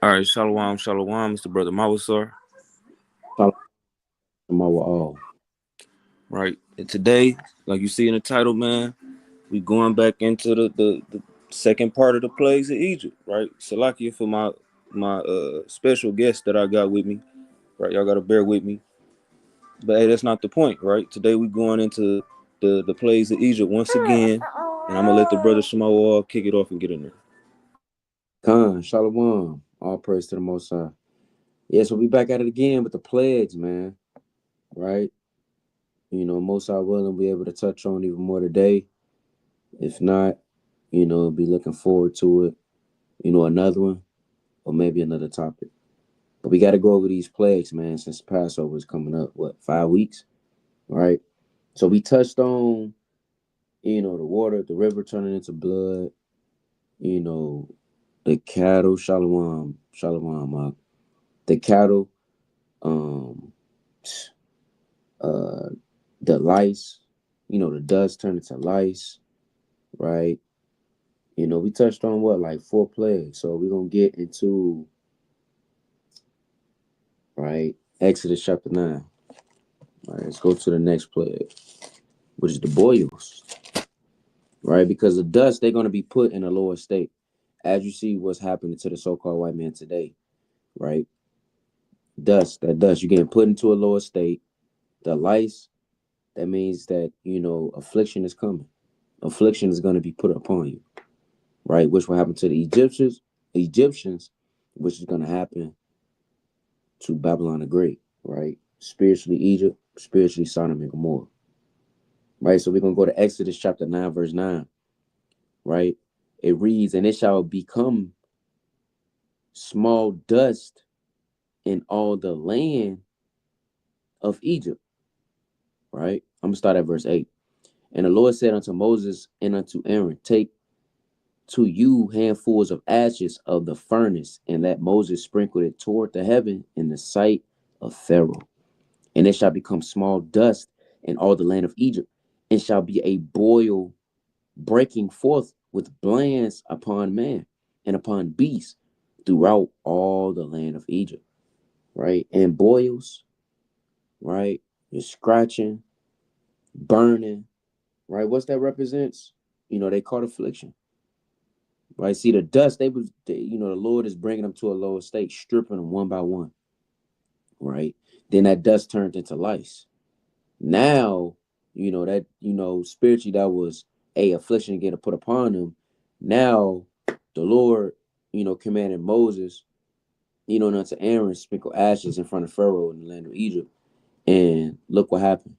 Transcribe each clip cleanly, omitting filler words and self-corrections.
All right, shalom, shalom, Mr. Brother Mawasar. Shalom all. Right, and today, like you see in the title, man, we going back into the second part of the plagues of Egypt. Right, Salakia for my special guest that I got with me. Right, y'all gotta bear with me. But hey, that's not the point. Right, today we going into the plagues of Egypt once again, and I'm gonna let the brother Shema kick it off and get in there. Khan, Shalom. All praise to the Most High. Yeah, so we back at it again with the plagues, man. Right? Most High willing, we able to touch on even more today. If not, be looking forward to it. Another one or maybe another topic. But we got to go over these plagues, man, since Passover is coming up. What, 5 weeks? Right? So we touched on, the water, the river turning into blood. You know, the cattle, Shalom, the cattle, um, uh, the lice, the dust turned into lice, right? We touched on what, like four plagues. So we're gonna get into right Exodus chapter 9. All right, let's go to the next plague, which is the boils, right? Because the dust they're gonna be put in a lower state, as you see what's happening to the so-called white man today, right? That dust, you're getting put into a lower state. The lice, that means that affliction is coming. Affliction is going to be put upon you, right? Which will happen to the Egyptians, which is going to happen to Babylon the Great, right? Spiritually Egypt, spiritually Sodom and Gomorrah, right? So we're going to go to Exodus chapter 9, verse 9, right? It reads, "And it shall become small dust in all the land of Egypt," right? I'm going to start at verse 8. "And the Lord said unto Moses and unto Aaron, Take to you handfuls of ashes of the furnace, and let Moses sprinkle it toward the heaven in the sight of Pharaoh. And it shall become small dust in all the land of Egypt, and shall be a boil breaking forth with blains upon man and upon beasts throughout all the land of Egypt." Right? And boils, right? You're scratching, burning, right? What's that represents? They caught affliction. Right. See the dust, the Lord is bringing them to a lower state, stripping them one by one. Right. Then that dust turned into lice. Now, that, spiritually that was a affliction again to put upon them. Now, the Lord, commanded Moses, and unto Aaron, sprinkle ashes in front of Pharaoh in the land of Egypt. And look what happened.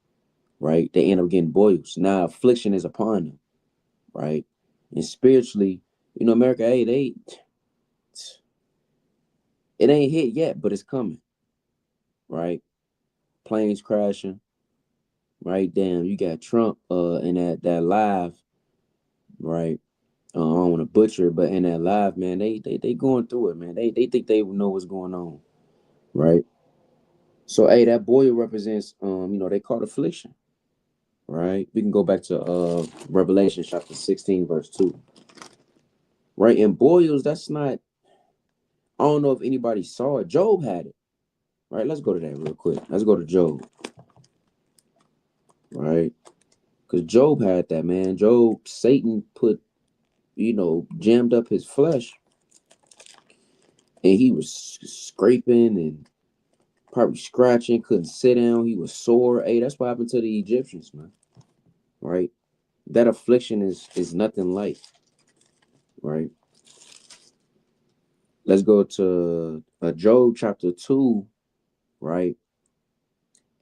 Right. They end up getting boils. Now, affliction is upon them. Right. And spiritually, America, hey, it ain't hit yet, but it's coming, right? Planes crashing, right? Damn, you got Trump in that live, right? I don't want to butcher it, but in that live, man, they going through it, man. They think they know what's going on, right? So hey, that boil represents they call it affliction, right? We can go back to Revelation chapter 16, verse 2. Right? And boils, that's not, I don't know if anybody saw it. Job had it. Right? Let's go to that real quick. Let's go to Job, right? Because Job had that, man. Job, Satan put, jammed up his flesh, and he was scraping and probably scratching, couldn't sit down. He was sore. Hey, that's what happened to the Egyptians, man. Right? That affliction is nothing light, right? Let's go to Job chapter 2, right?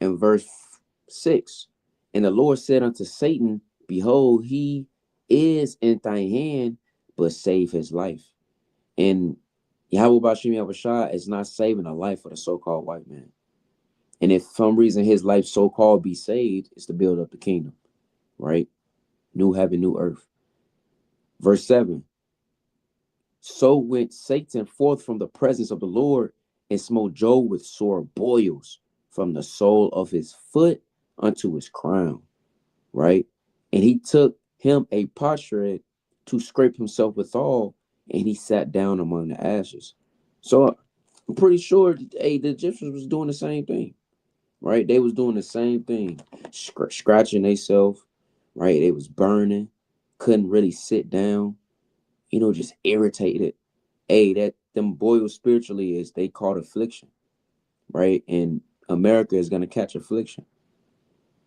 And verse 6. "And the Lord said unto Satan, Behold, he is in thy hand, but save his life." And Yahweh Bashim Yahushua is not saving the life of the so-called white man. And if for some reason his life so-called be saved, it's to build up the kingdom, right? New heaven, new earth. Verse 7. "So went Satan forth from the presence of the Lord, and smote Job with sore boils from the sole of his foot unto his crown," right? "And he took him a potsherd to scrape himself withal, and he sat down among the ashes." So I'm pretty sure, hey, the Egyptians was doing the same thing, right? They was doing the same thing, scratching themselves, right? They was burning, couldn't really sit down, just irritated. Hey, that them boils spiritually is they called affliction, right? And America is gonna catch affliction.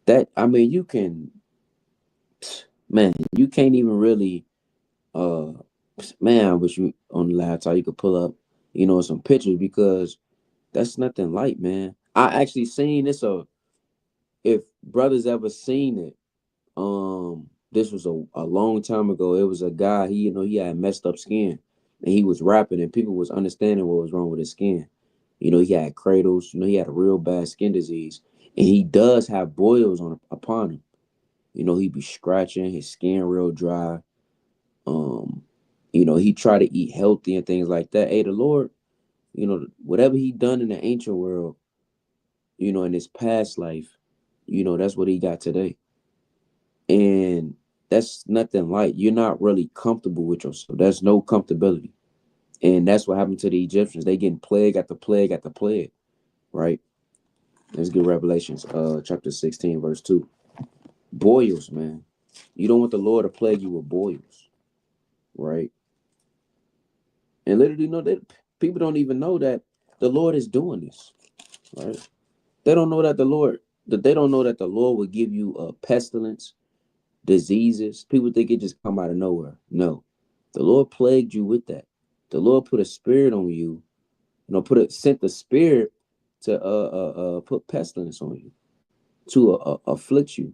That I mean, man, you can't even really, uh, man. I wish you on the laptop you could pull up, some pictures because that's nothing light, man. I actually seen this. If brothers ever seen it, this was a long time ago. It was a guy. He had messed up skin, and he was rapping, and people was understanding what was wrong with his skin. He had cradles. He had a real bad skin disease, and he does have boils upon him. He be scratching his skin real dry. Um, he try to eat healthy and things like that. Hey, the Lord, whatever he done in the ancient world, in his past life, that's what he got today. And that's nothing like you're not really comfortable with yourself. There's no comfortability. And that's what happened to the Egyptians. They getting plague after plague after plague, right? Let's get Revelations, chapter 16, verse 2. Boils, man. You don't want the Lord to plague you with boils, right? And literally, that people don't even know that the Lord is doing this, right? They don't know that they don't know that the Lord will give you a pestilence, diseases. People think it just come out of nowhere. No, the Lord plagued you with that. The Lord put a spirit on you. Sent the spirit to put pestilence on you, to afflict you,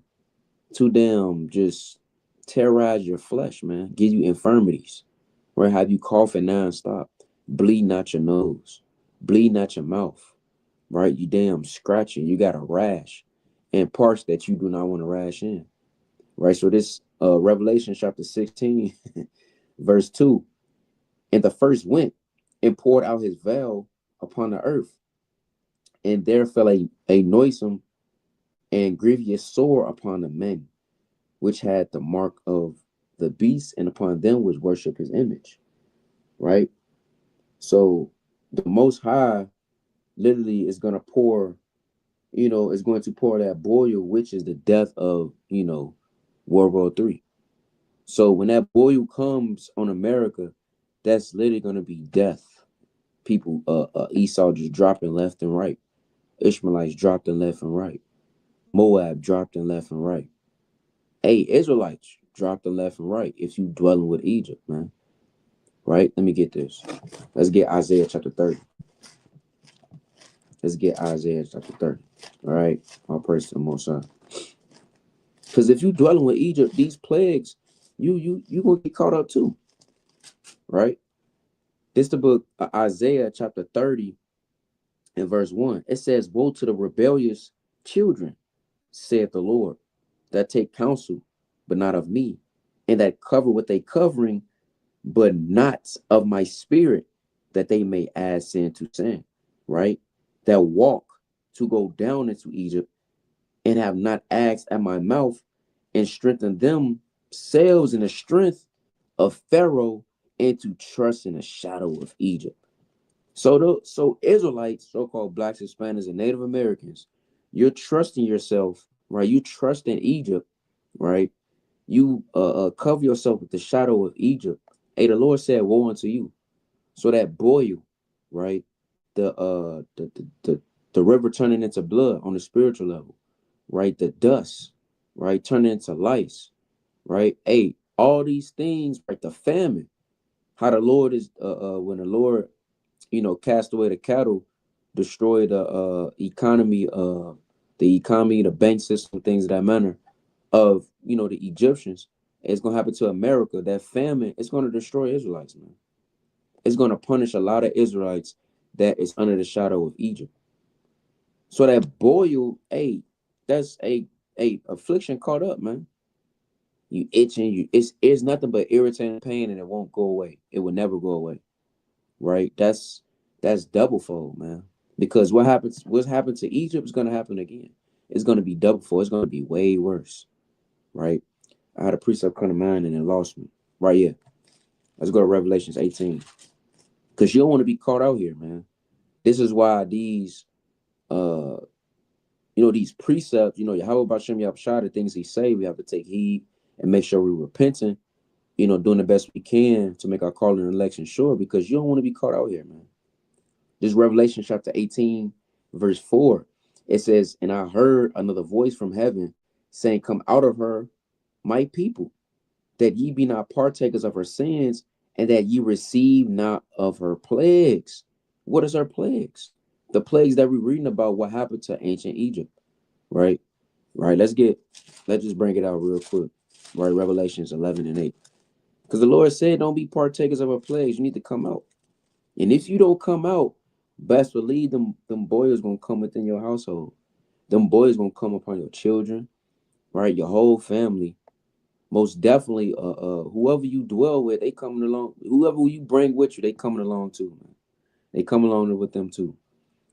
to them just terrorize your flesh, man. Give you infirmities, right? Have you coughing nonstop, bleeding out your nose, bleeding out your mouth, right? You damn scratching. You got a rash, and parts that you do not want to rash in, right? So this Revelation chapter 16, verse 2, and the first went and poured out his veil upon the earth, and there fell a noisome and grievous sore upon the men which had the mark of the beast, and upon them which worship his image, right? So the Most High literally is going to pour, is going to pour that boil, which is the death of, World War III. So when that boil comes on America, that's literally going to be death. People, Esau just dropping left and right. Ishmaelites dropped in left and right. Moab dropped in left and right. Hey, Israelites dropped in left and right if you dwelling with Egypt, man. Right? Let me get this. Let's get Isaiah chapter 30. Let's get Isaiah chapter 30. All right. I'll praise to the Most High. Because if you dwelling with Egypt, these plagues, you gonna get caught up too. Right? This the book Isaiah chapter 30 and verse 1. It says, woe to the rebellious children, saith the Lord, that take counsel, but not of me, and that cover with a covering, but not of my spirit, that they may add sin to sin, right? That walk to go down into Egypt, and have not asked at my mouth, and strengthen themselves in the strength of Pharaoh, and to trust in the shadow of Egypt. So Israelites, so-called blacks, Hispanics, and Native Americans, you're trusting yourself, right? You trust in Egypt, right? You cover yourself with the shadow of Egypt. Hey, the Lord said, woe unto you. So that boil, right? The river turning into blood on the spiritual level, right? The dust, right? Turning into lice, right? Hey, all these things, right? The famine, how the Lord is when the Lord, cast away the cattle, destroy the economy, the bank system, things of that manner of the Egyptians. It's gonna happen to America. That famine, it's gonna destroy Israelites, man. It's gonna punish a lot of Israelites that is under the shadow of Egypt. So that boil, hey, that's a affliction caught up, man. You itching, it's nothing but irritating pain, and it won't go away. It will never go away, right? That's double fold, man. Because what's happened to Egypt is gonna happen again. It's gonna be double fold. It's gonna be way worse, right? I had a precept come to mind and it lost me. Right here. Let's go to Revelations 18. because you don't want to be caught out here, man. This is why these these precepts, Yahweh Bashem Yahushua, the things he say, we have to take heed and make sure we're repenting, doing the best we can to make our calling and election sure, because you don't want to be caught out here, man. This Revelation chapter 18, verse 4, it says, "And I heard another voice from heaven saying, Come out of her, my people, that ye be not partakers of her sins, and that ye receive not of her plagues." What is her plagues? The plagues that we're reading about, what happened to ancient Egypt, right? Right. Let's just bring it out real quick. Right, Revelations 11 and 8. Because the Lord said, don't be partakers of her plagues. You need to come out. And if you don't come out, best believe them boys gonna come within your household. Them boys gonna come upon your children, right? Your whole family. Most definitely, whoever you dwell with, they coming along. Whoever you bring with you, they coming along too, man. They come along with them too.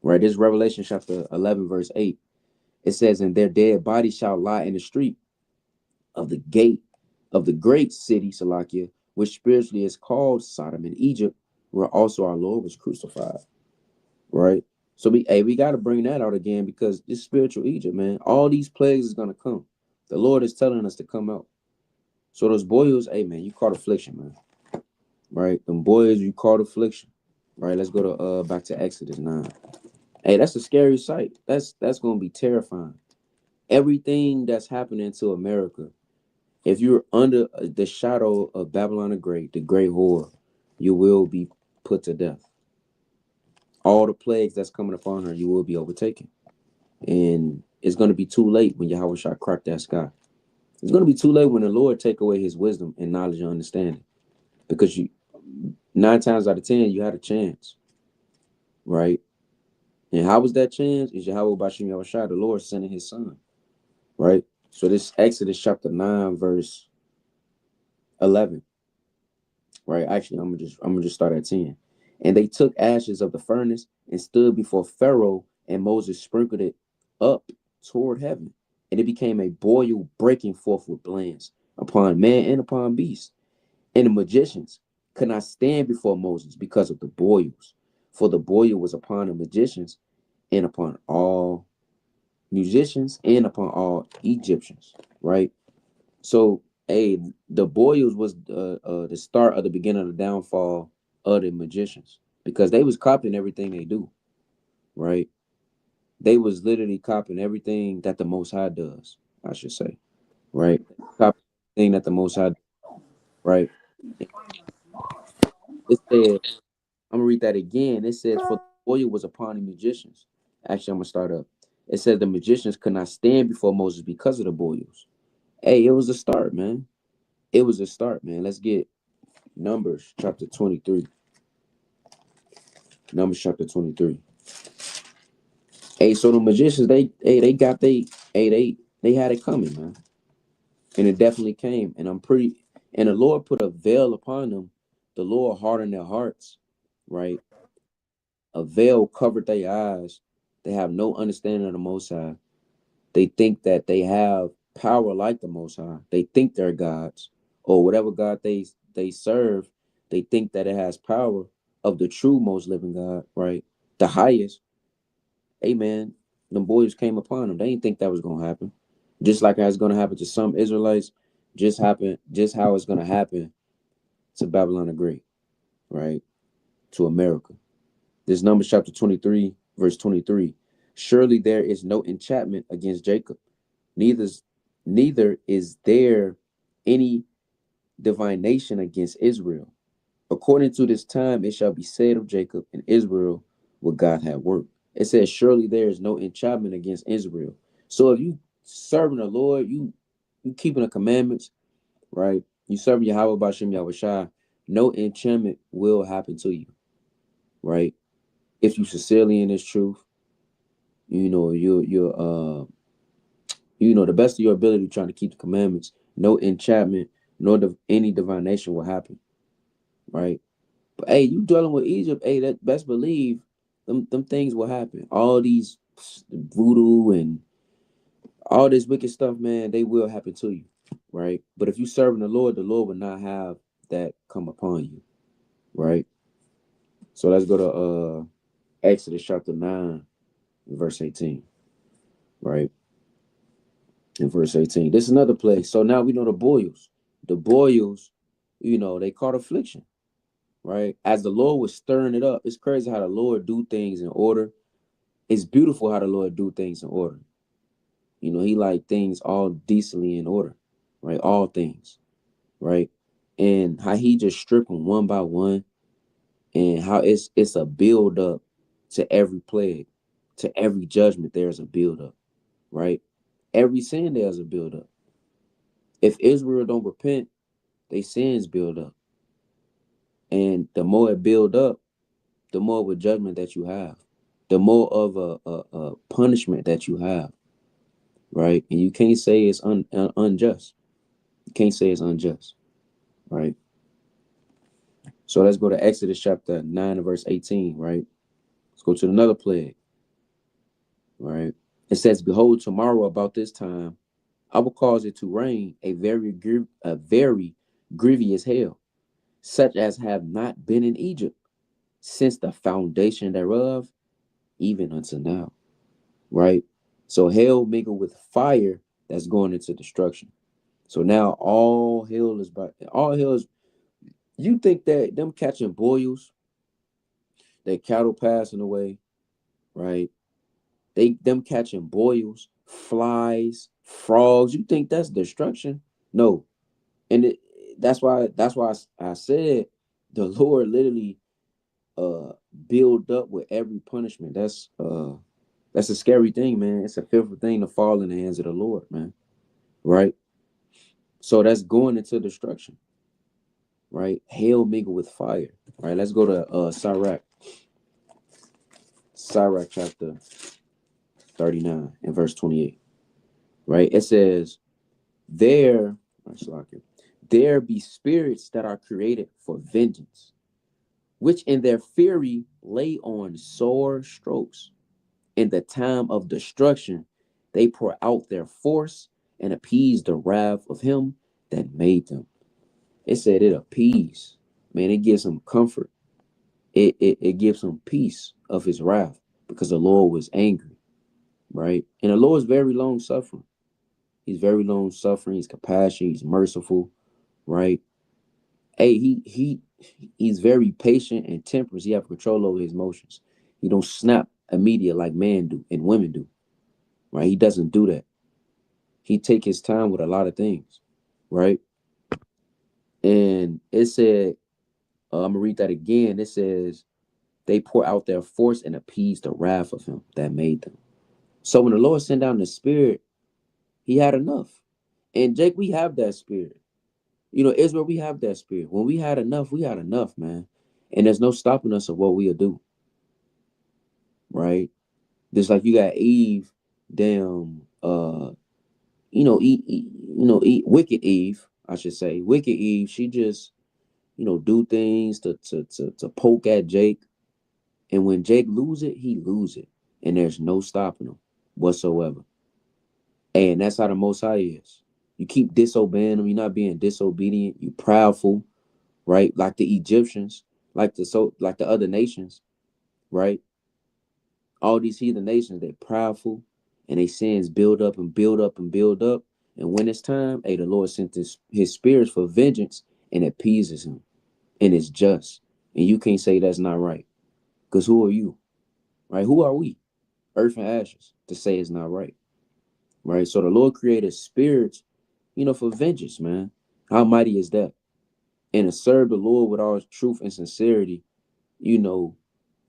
Right? This Revelation chapter 11, verse 8. It says, "And their dead bodies shall lie in the street of the gate of the great city, Salakia, which spiritually is called Sodom and Egypt, where also our Lord was crucified." Right? So we got to bring that out again, because this spiritual Egypt, man, all these plagues is gonna come. The Lord is telling us to come out. So those boils, hey man, you caught affliction, man. Right? Them boys, you caught affliction. Right? Let's go to back to Exodus 9. Hey, that's a scary sight. That's gonna be terrifying. Everything that's happening to America, if you're under the shadow of Babylon the great whore, you will be put to death. All the plagues that's coming upon her, you will be overtaken. And it's going to be too late when Yahweh shall crack that sky. It's going to be too late when the Lord take away his wisdom and knowledge and understanding. Because 9 times out of 10, you had a chance. Right? And how was that chance? Is Yahweh Bashem Yahushua, the Lord sending his son. Right? So this Exodus chapter 9, verse 11. Right? Actually, I'm gonna just start at 10. "And they took ashes of the furnace and stood before Pharaoh, and Moses sprinkled it up toward heaven, and it became a boil breaking forth with blains upon man and upon beast. And the magicians could not stand before Moses because of the boils, for the boil was upon the magicians and upon all musicians and upon all Egyptians." Right? So, hey, the boils was the start of the beginning of the downfall of the magicians, because they was copying everything they do, right? They was literally copying everything that the Most High does, I should say, right? Copying everything that the Most High, right? It said, I'm gonna read that again. It says, "For the oil was upon the magicians." Actually, I'm gonna start up. It says the magicians could not stand before Moses because of the boils. Hey, it was a start, man. It was a start, man. Let's get Numbers chapter 23. Numbers chapter 23. Hey, so the magicians, they got they had it coming, man. And it definitely came. And the Lord put a veil upon them. The Lord hardened their hearts, right? A veil covered their eyes. They have no understanding of the Most High. They think that they have power like the Most High. They think they're gods, or whatever God they serve. They think that it has power of the true most living God, right? The highest. Amen. Them boys came upon them. They didn't think that was gonna happen. Just like it's gonna happen to some Israelites, just how it's gonna happen to Babylon the Great, right? To America. This Numbers chapter 23, verse 23. "Surely there is no enchantment against Jacob, neither neither is there any divination against Israel. According to this time, it shall be said of Jacob and Israel what God had worked." It says, surely there is no enchantment against Israel. So if you serving the Lord, you keeping the commandments, right? You serving Yahweh Bashem Yahushua, no enchantment will happen to you, right? If you sincerely in this truth, you're the best of your ability trying to keep the commandments. No enchantment, nor any divination will happen, right? But hey, you dealing with Egypt, hey, that best believe them things will happen. All these voodoo and all this wicked stuff, man, they will happen to you, right? But if you serving the Lord will not have that come upon you, right? So let's go to Exodus chapter 9, verse 18. Right? In verse 18. This is another place. So now we know the boils. The boils, they caught affliction, right? As the Lord was stirring it up. It's crazy how the Lord do things in order. It's beautiful how the Lord do things in order. He like things all decently in order, right? All things, right? And how he just strip them one by one, and how it's a build up to every plague, to every judgment. There's a build up, right? Every sin there's a build up. If Israel don't repent, they sins build up, and the more it build up, the more of a judgment that you have, the more of a punishment that you have, right? And you can't say it's unjust. You can't say it's unjust, right? So let's go to Exodus chapter 9 and verse 18, right? Let's go to another plague, right? It says, "Behold, tomorrow about this time, I will cause it to rain a very grievous hail, such as have not been in Egypt since the foundation thereof, even unto now." Right? So hail mingled with fire that's going into destruction. So now all hell is. You think that them catching boils, their cattle passing away, right? Them catching boils, flies, frogs. You think that's destruction? No, and that's why I said the Lord literally uh build up with every punishment. That's a scary thing, man. It's a fearful thing to fall in the hands of the Lord, man. Right? So that's going into destruction, right? Hail mingled with fire. Right. Let's go to Sirach chapter 39 and verse 28. Right? It says, There, there be spirits that are created for vengeance, which in their fury lay on sore strokes. In the time of destruction, they pour out their force and appease the wrath of him that made them. It said it appease. Man, it gives him comfort. It gives him peace of his wrath because the Lord was angry, right? And the Lord is very long suffering. He's very long suffering. He's compassionate. He's merciful, right? Hey, he's very patient and temperate. He have control over his emotions. He don't snap immediate like men do and women do, right? He doesn't do that. He take his time with a lot of things, right? And it said, I'm gonna read that again. It says, they pour out their force and appease the wrath of him that made them. So when the Lord sent down the Spirit, He had enough. And Jake, we have that spirit. Israel, we have that spirit. When we had enough, man. And there's no stopping us of what we'll do, right? Just like you got Eve, damn, eat wicked Eve, I should say. Wicked Eve, she just, do things to poke at Jake. And when Jake lose it, he lose it. And there's no stopping him whatsoever. And that's how the Most High is. You keep disobeying him. You're not being disobedient. You proudful, right? Like the Egyptians, like the other nations, right? All these heathen nations, they're proudful, and they sins build up and build up and build up. And when it's time, hey, the Lord sent his spirits for vengeance, and it appeases him, and it's just. And you can't say that's not right, because who are you, right? Who are we, earth and ashes, to say it's not right, right? So the Lord created spirits, for vengeance, man. How mighty is that? And to serve the Lord with all truth and sincerity, you know,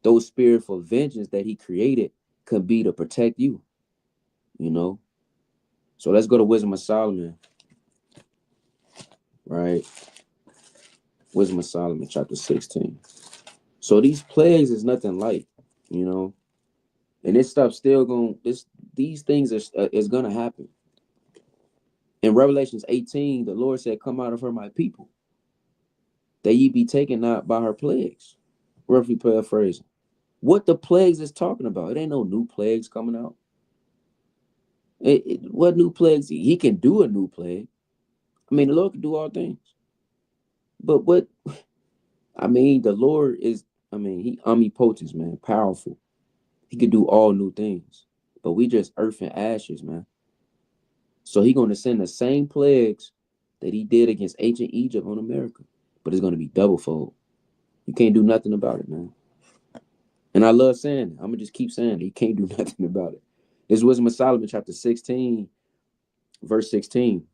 those spirit for vengeance that He created could be to protect you, you know. So let's go to Wisdom of Solomon, right? Wisdom of Solomon, chapter 16. So these plagues is nothing light, you know, and this stuff still going. These things is gonna happen. In Revelations 18, the Lord said, "Come out of her, my people, that ye be taken out by her plagues." Roughly paraphrasing. What the plagues is talking about? It ain't no new plagues coming out. What new plagues? He can do a new plague. I mean, the Lord can do all things. But what? I mean, the Lord is. I mean, he omnipotent, man, powerful. He could do all new things. But we just earth and ashes, man. So he gonna send the same plagues that he did against ancient Egypt on America. But it's gonna be double fold. You can't do nothing about it, man. And I love saying it. I'm gonna just keep saying it. You can't do nothing about it. This is Wisdom of Solomon, chapter 16, verse 16.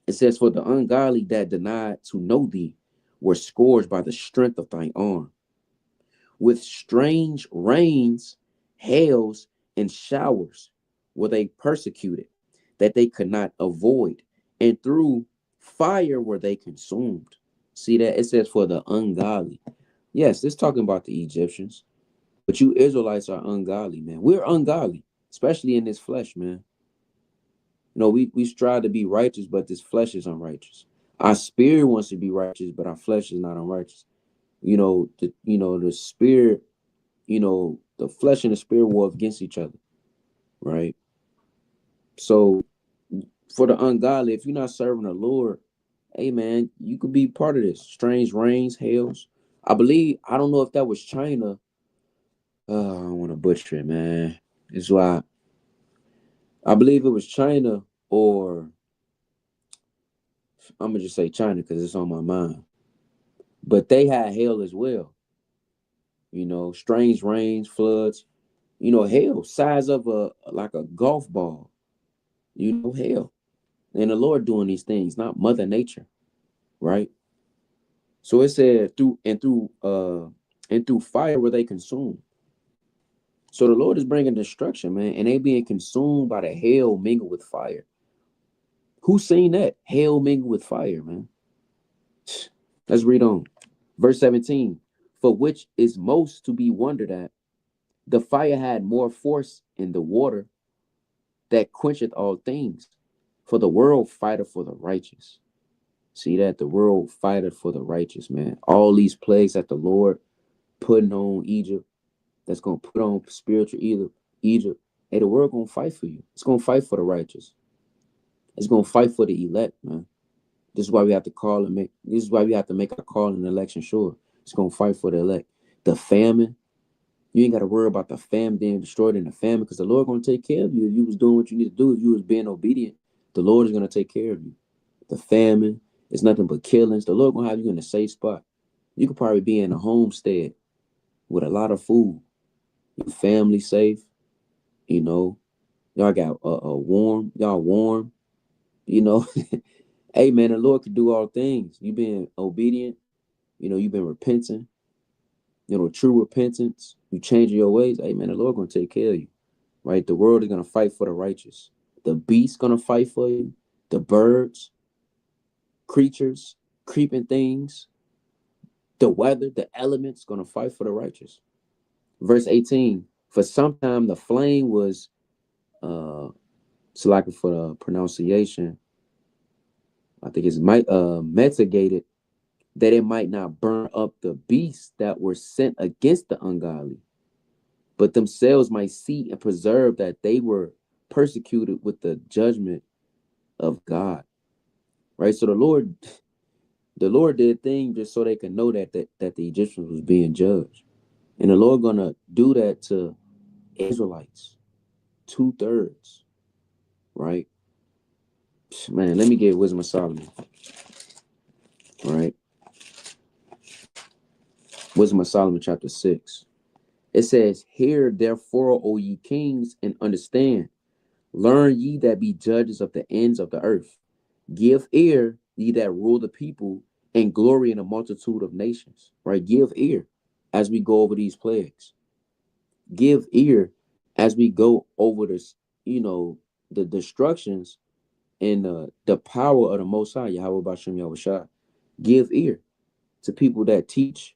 It says, "For the ungodly that denied to know thee were scourged by the strength of thine arm. With strange rains, hails, and showers were they persecuted, that they could not avoid, and through fire were they consumed." See that? It says, "For the ungodly." Yes, it's talking about the Egyptians. But you Israelites are ungodly, man. We're ungodly, especially in this flesh, man. You know, we strive to be righteous, but this flesh is unrighteous. Our spirit wants to be righteous, but our flesh is not unrighteous. The spirit, the flesh and the spirit war against each other, right? So for the ungodly, if you're not serving the Lord, hey man, you could be part of this. Strange rains, hails. I don't know if that was China. I don't want to butcher it, man. It's why I believe it was China, or I'm gonna just say China because it's on my mind. But they had hail as well. Strange rains, floods. Hail size of a golf ball. Hail, and the Lord doing these things, not Mother Nature, right? So it said through fire were they consumed. So the Lord is bringing destruction, man, and they being consumed by the hail mingled with fire. Who's seen that? Hail mingled with fire, man. Let's read on. Verse 17. For which is most to be wondered at, the fire had more force in the water that quencheth all things. For the world fighteth for the righteous. See that? The world fighteth for the righteous, man. All these plagues that the Lord putting on Egypt, that's going to put on spiritual Egypt. Hey, the world going to fight for you. It's going to fight for the righteous. It's going to fight for the elect, man. This is why we have to this is why we have to make our call in the election sure. It's going to fight for the elect. The famine, you ain't got to worry about the famine being destroyed in the famine, because the Lord going to take care of you. If you was doing what you need to do, if you was being obedient, the Lord is going to take care of you. The famine is nothing but killings. The Lord going to have you in a safe spot. You could probably be in a homestead with a lot of food. Your family safe. Y'all got warm. Y'all warm. Hey, man, the Lord could do all things. You been obedient. You've been repenting. True repentance. You changing your ways. Hey, man, the Lord going to take care of you. Right? The world is going to fight for the righteous. The beast going to fight for you. The birds, creatures, creeping things, the weather, the elements going to fight for the righteous. Verse 18. For sometime the flame was, selected for the pronunciation, I think it's mitigated, that it might not burn up the beasts that were sent against the ungodly, but themselves might see and preserve that they were persecuted with the judgment of God. Right? So the Lord did things just so they could know that the Egyptians was being judged. And the Lord gonna do that to Israelites, 2/3, right? Man, let me get Wisdom of Solomon. All right. Wisdom of Solomon, chapter 6. It says, "Hear therefore, O ye kings, and understand. Learn ye that be judges of the ends of the earth. Give ear, ye that rule the people, and glory in a multitude of nations." Right? Give ear as we go over these plagues. Give ear as we go over this, the destructions and the power of the Most High, Yahweh Bashem Yahushua. Give ear to people that teach,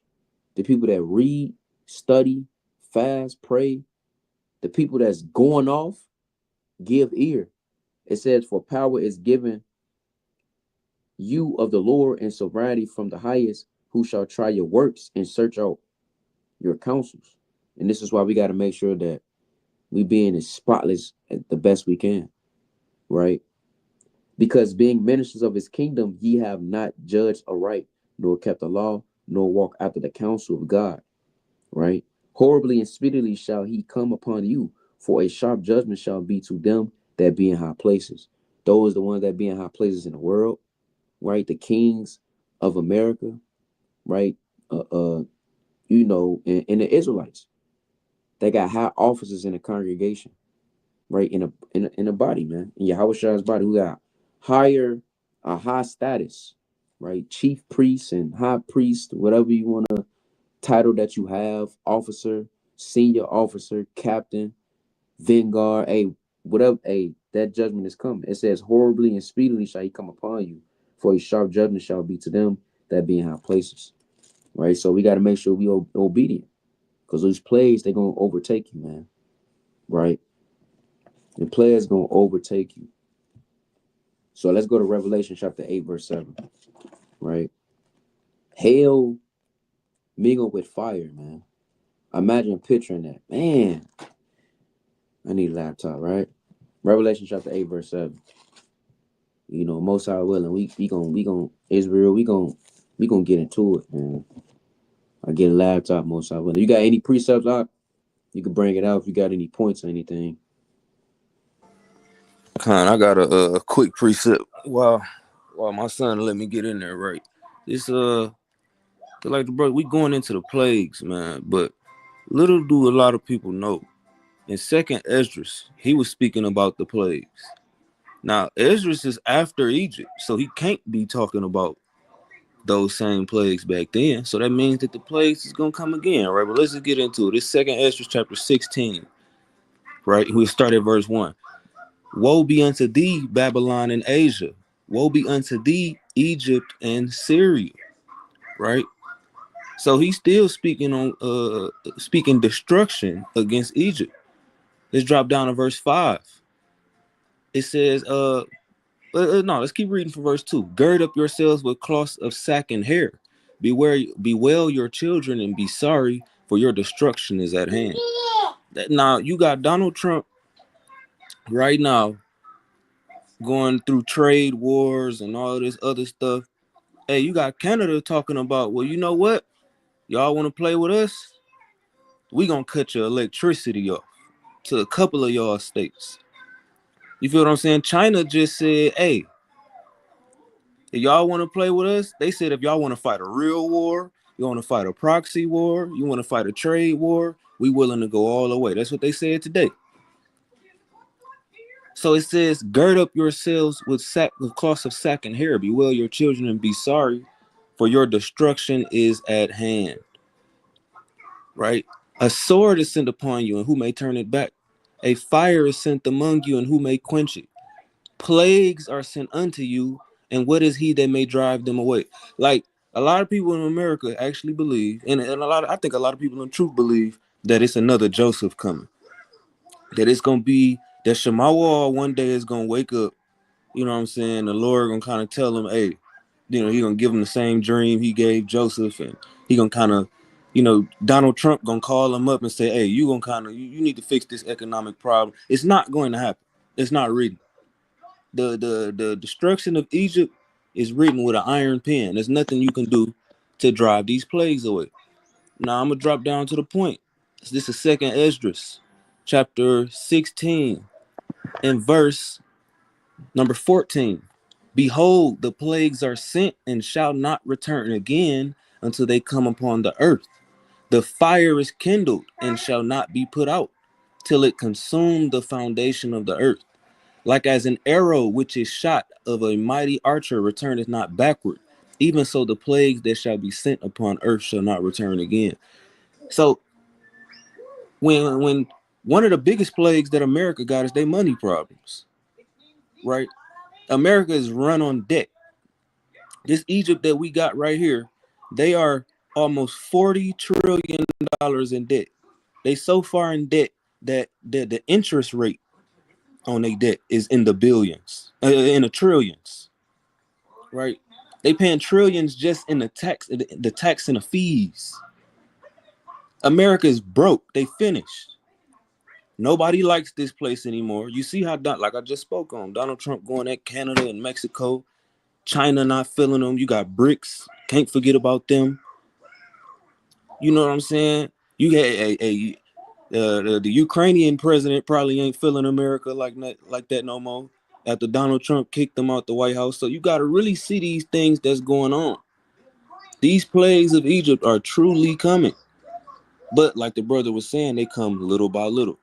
the people that read, study, fast, pray, the people that's going off. Give ear. It says, "For power is given you of the Lord, and sovereignty from the highest, who shall try your works and search out your counsels." And this is why we got to make sure that we being as spotless as the best we can, right? Because being ministers of his kingdom, ye have not judged aright, nor kept the law, nor walked after the counsel of God. right? Horribly and speedily shall he come upon you, for a sharp judgment shall be to them that be in high places. Those the ones that be in high places in the world, right? The kings of America, right? Uh, uh, and the Israelites, they got high officers in the congregation, right? In a body, man. In Yahweh body, who got higher a high status, right? Chief priest and high priest, whatever you want to title that you have, officer, senior officer, captain, vanguard, whatever, that judgment is coming. It says, horribly and speedily shall he come upon you, for a sharp judgment shall be to them that be in high places. Right? So we got to make sure we are obedient. Because those plagues, they're gonna overtake you, man. Right? The plagues gonna overtake you. So let's go to Revelation chapter 8, verse 7. Right? Hail mingled with fire, man. Imagine picturing that. Man, I need a laptop, right? Revelation chapter 8, verse 7. Most High willing, we gonna Israel, we gonna get into it, man. I get a laptop, most High willing. You got any precepts out? You can bring it out if you got any points or anything. I got a quick precept while my son let me get in there, right? This like the brother, we going into the plagues, man, but little do a lot of people know. In second Esdras, he was speaking about the plagues. Now, Esdras is after Egypt, so he can't be talking about those same plagues back then. So that means that the plagues is gonna come again, right? But let's just get into it. This second Esdras chapter 16, right? We start at verse 1. Woe be unto thee, Babylon and Asia. Woe be unto thee, Egypt and Syria, right? So he's still speaking destruction against Egypt. Let's drop down to verse 5. It says, no, let's keep reading from verse 2. Gird up yourselves with cloths of sack and hair. Bewail your children and be sorry, for your destruction is at hand. Now, you got Donald Trump right now going through trade wars and all this other stuff. Hey, you got Canada talking about, well, you know what? Y'all want to play with us? We gonna cut your electricity off to a couple of y'all states. You feel what I'm saying? China just said, hey, if y'all want to play with us, they said if y'all want to fight a real war, you want to fight a proxy war, you want to fight a trade war, we willing to go all the way. That's what they said today. So it says, gird up yourselves with cloths of sack and hair, bewail your children and be sorry, for your destruction is at hand. Right? A sword is sent upon you, and who may turn it back? A fire is sent among you, and who may quench it? Plagues are sent unto you, and what is he that may drive them away? Like, a lot of people in America actually believe, and I think a lot of people in truth believe that it's another Joseph coming. That it's gonna be that Shemawa one day is gonna wake up, you know what I'm saying? The Lord gonna kind of tell him, hey, he gonna give him the same dream he gave Joseph, and he gonna kind of, Donald Trump gonna call him up and say, hey, you gonna kind of you need to fix this economic problem. It's not going to happen. It's not written. The destruction of Egypt is written with an iron pen. There's nothing you can do to drive these plagues away. Now I'm gonna drop down to the point. This is second Esdras, chapter 16, and verse number 14. Behold, the plagues are sent and shall not return again until they come upon the earth. The fire is kindled and shall not be put out till it consume the foundation of the earth. Like as an arrow which is shot of a mighty archer returneth not backward, even so the plagues that shall be sent upon earth shall not return again. So when one of the biggest plagues that America got is their money problems, right? America is run on debt. This Egypt that we got right here, they are almost $40 trillion in debt. They so far in debt that the interest rate on their debt is in the billions, in the trillions, right? They paying trillions just in the tax and the fees. America is broke. They finished. Nobody likes this place anymore. You see how, like I just spoke on, Donald Trump going at Canada and Mexico, China not feeling them. You got BRICS. Can't forget about them. You know what I'm saying? You had the Ukrainian president probably ain't feeling America like that no more after Donald Trump kicked them out the White House. So you got to really see these things that's going on. These plagues of Egypt are truly coming. But like the brother was saying, they come little by little.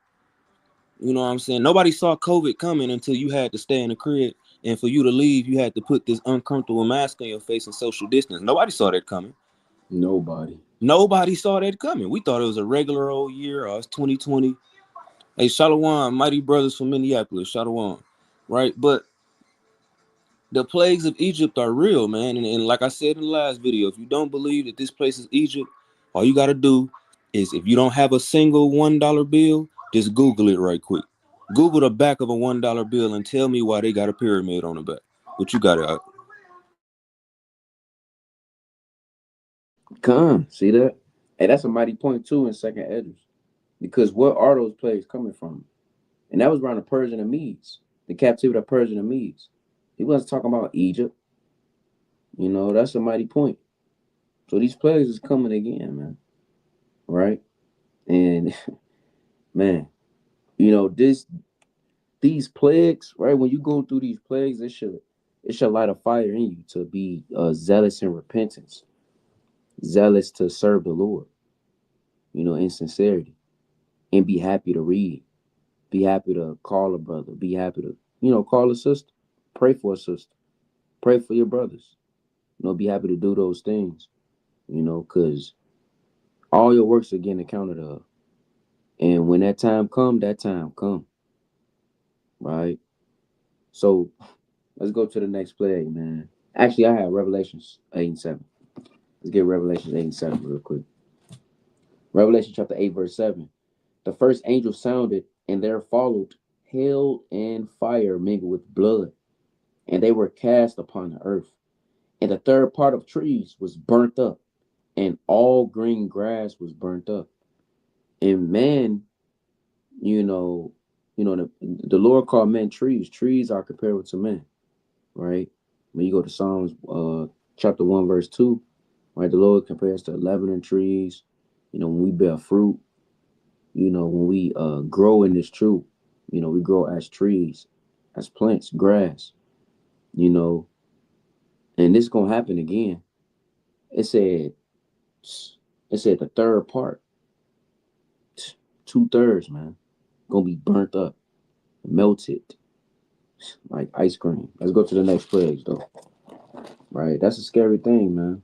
You know what I'm saying? Nobody saw COVID coming until you had to stay in the crib. And for you to leave, you had to put this uncomfortable mask on your face and social distance. Nobody saw that coming. Nobody saw that coming. We thought it was a regular old year. It's 2020. Hey, Shalom, mighty brothers from Minneapolis. Shalom. Right? But the plagues of Egypt are real, man. And like I said in the last video, if you don't believe that this place is Egypt, all you got to do is, if you don't have a single $1 bill, just Google it right quick. Google the back of a $1 bill and tell me why they got a pyramid on the back. But you got it. Come, see that? And that's a mighty point too in Second Edges. Because what are those plagues coming from? And that was around the Persian and Medes, the captivity of Persian and Medes. He wasn't talking about Egypt. You know, that's a mighty point. So these plagues is coming again, man. Right? And man, you know, these plagues, right? When you go through these plagues, it should light a fire in you to be zealous in repentance, zealous to serve the Lord, you know, in sincerity, and be happy to read, be happy to call a brother, be happy to, you know, call a sister, pray for a sister, pray for your brothers, you know, be happy to do those things, you know, because all your works are getting accounted of. And when that time come, right? So let's go to the next plague, man. Actually, I have Revelations 8 and 7. Let's get Revelations 8 and 7 real quick. Revelation chapter 8, verse 7. The first angel sounded, and there followed hail and fire mingled with blood, and they were cast upon the earth. And the third part of trees was burnt up, and all green grass was burnt up. And man, the Lord called men trees. Trees are comparable to men, right? When you go to Psalms chapter 1, verse 2, right? The Lord compares to Lebanon trees. You know, when we bear fruit, you know, when we grow in this truth, you know, we grow as trees, as plants, grass, you know, and this is gonna happen again. It said the third part, 2/3, man, gonna be burnt up, melted like ice cream. Let's go to the next pledge though. Right? That's a scary thing, man.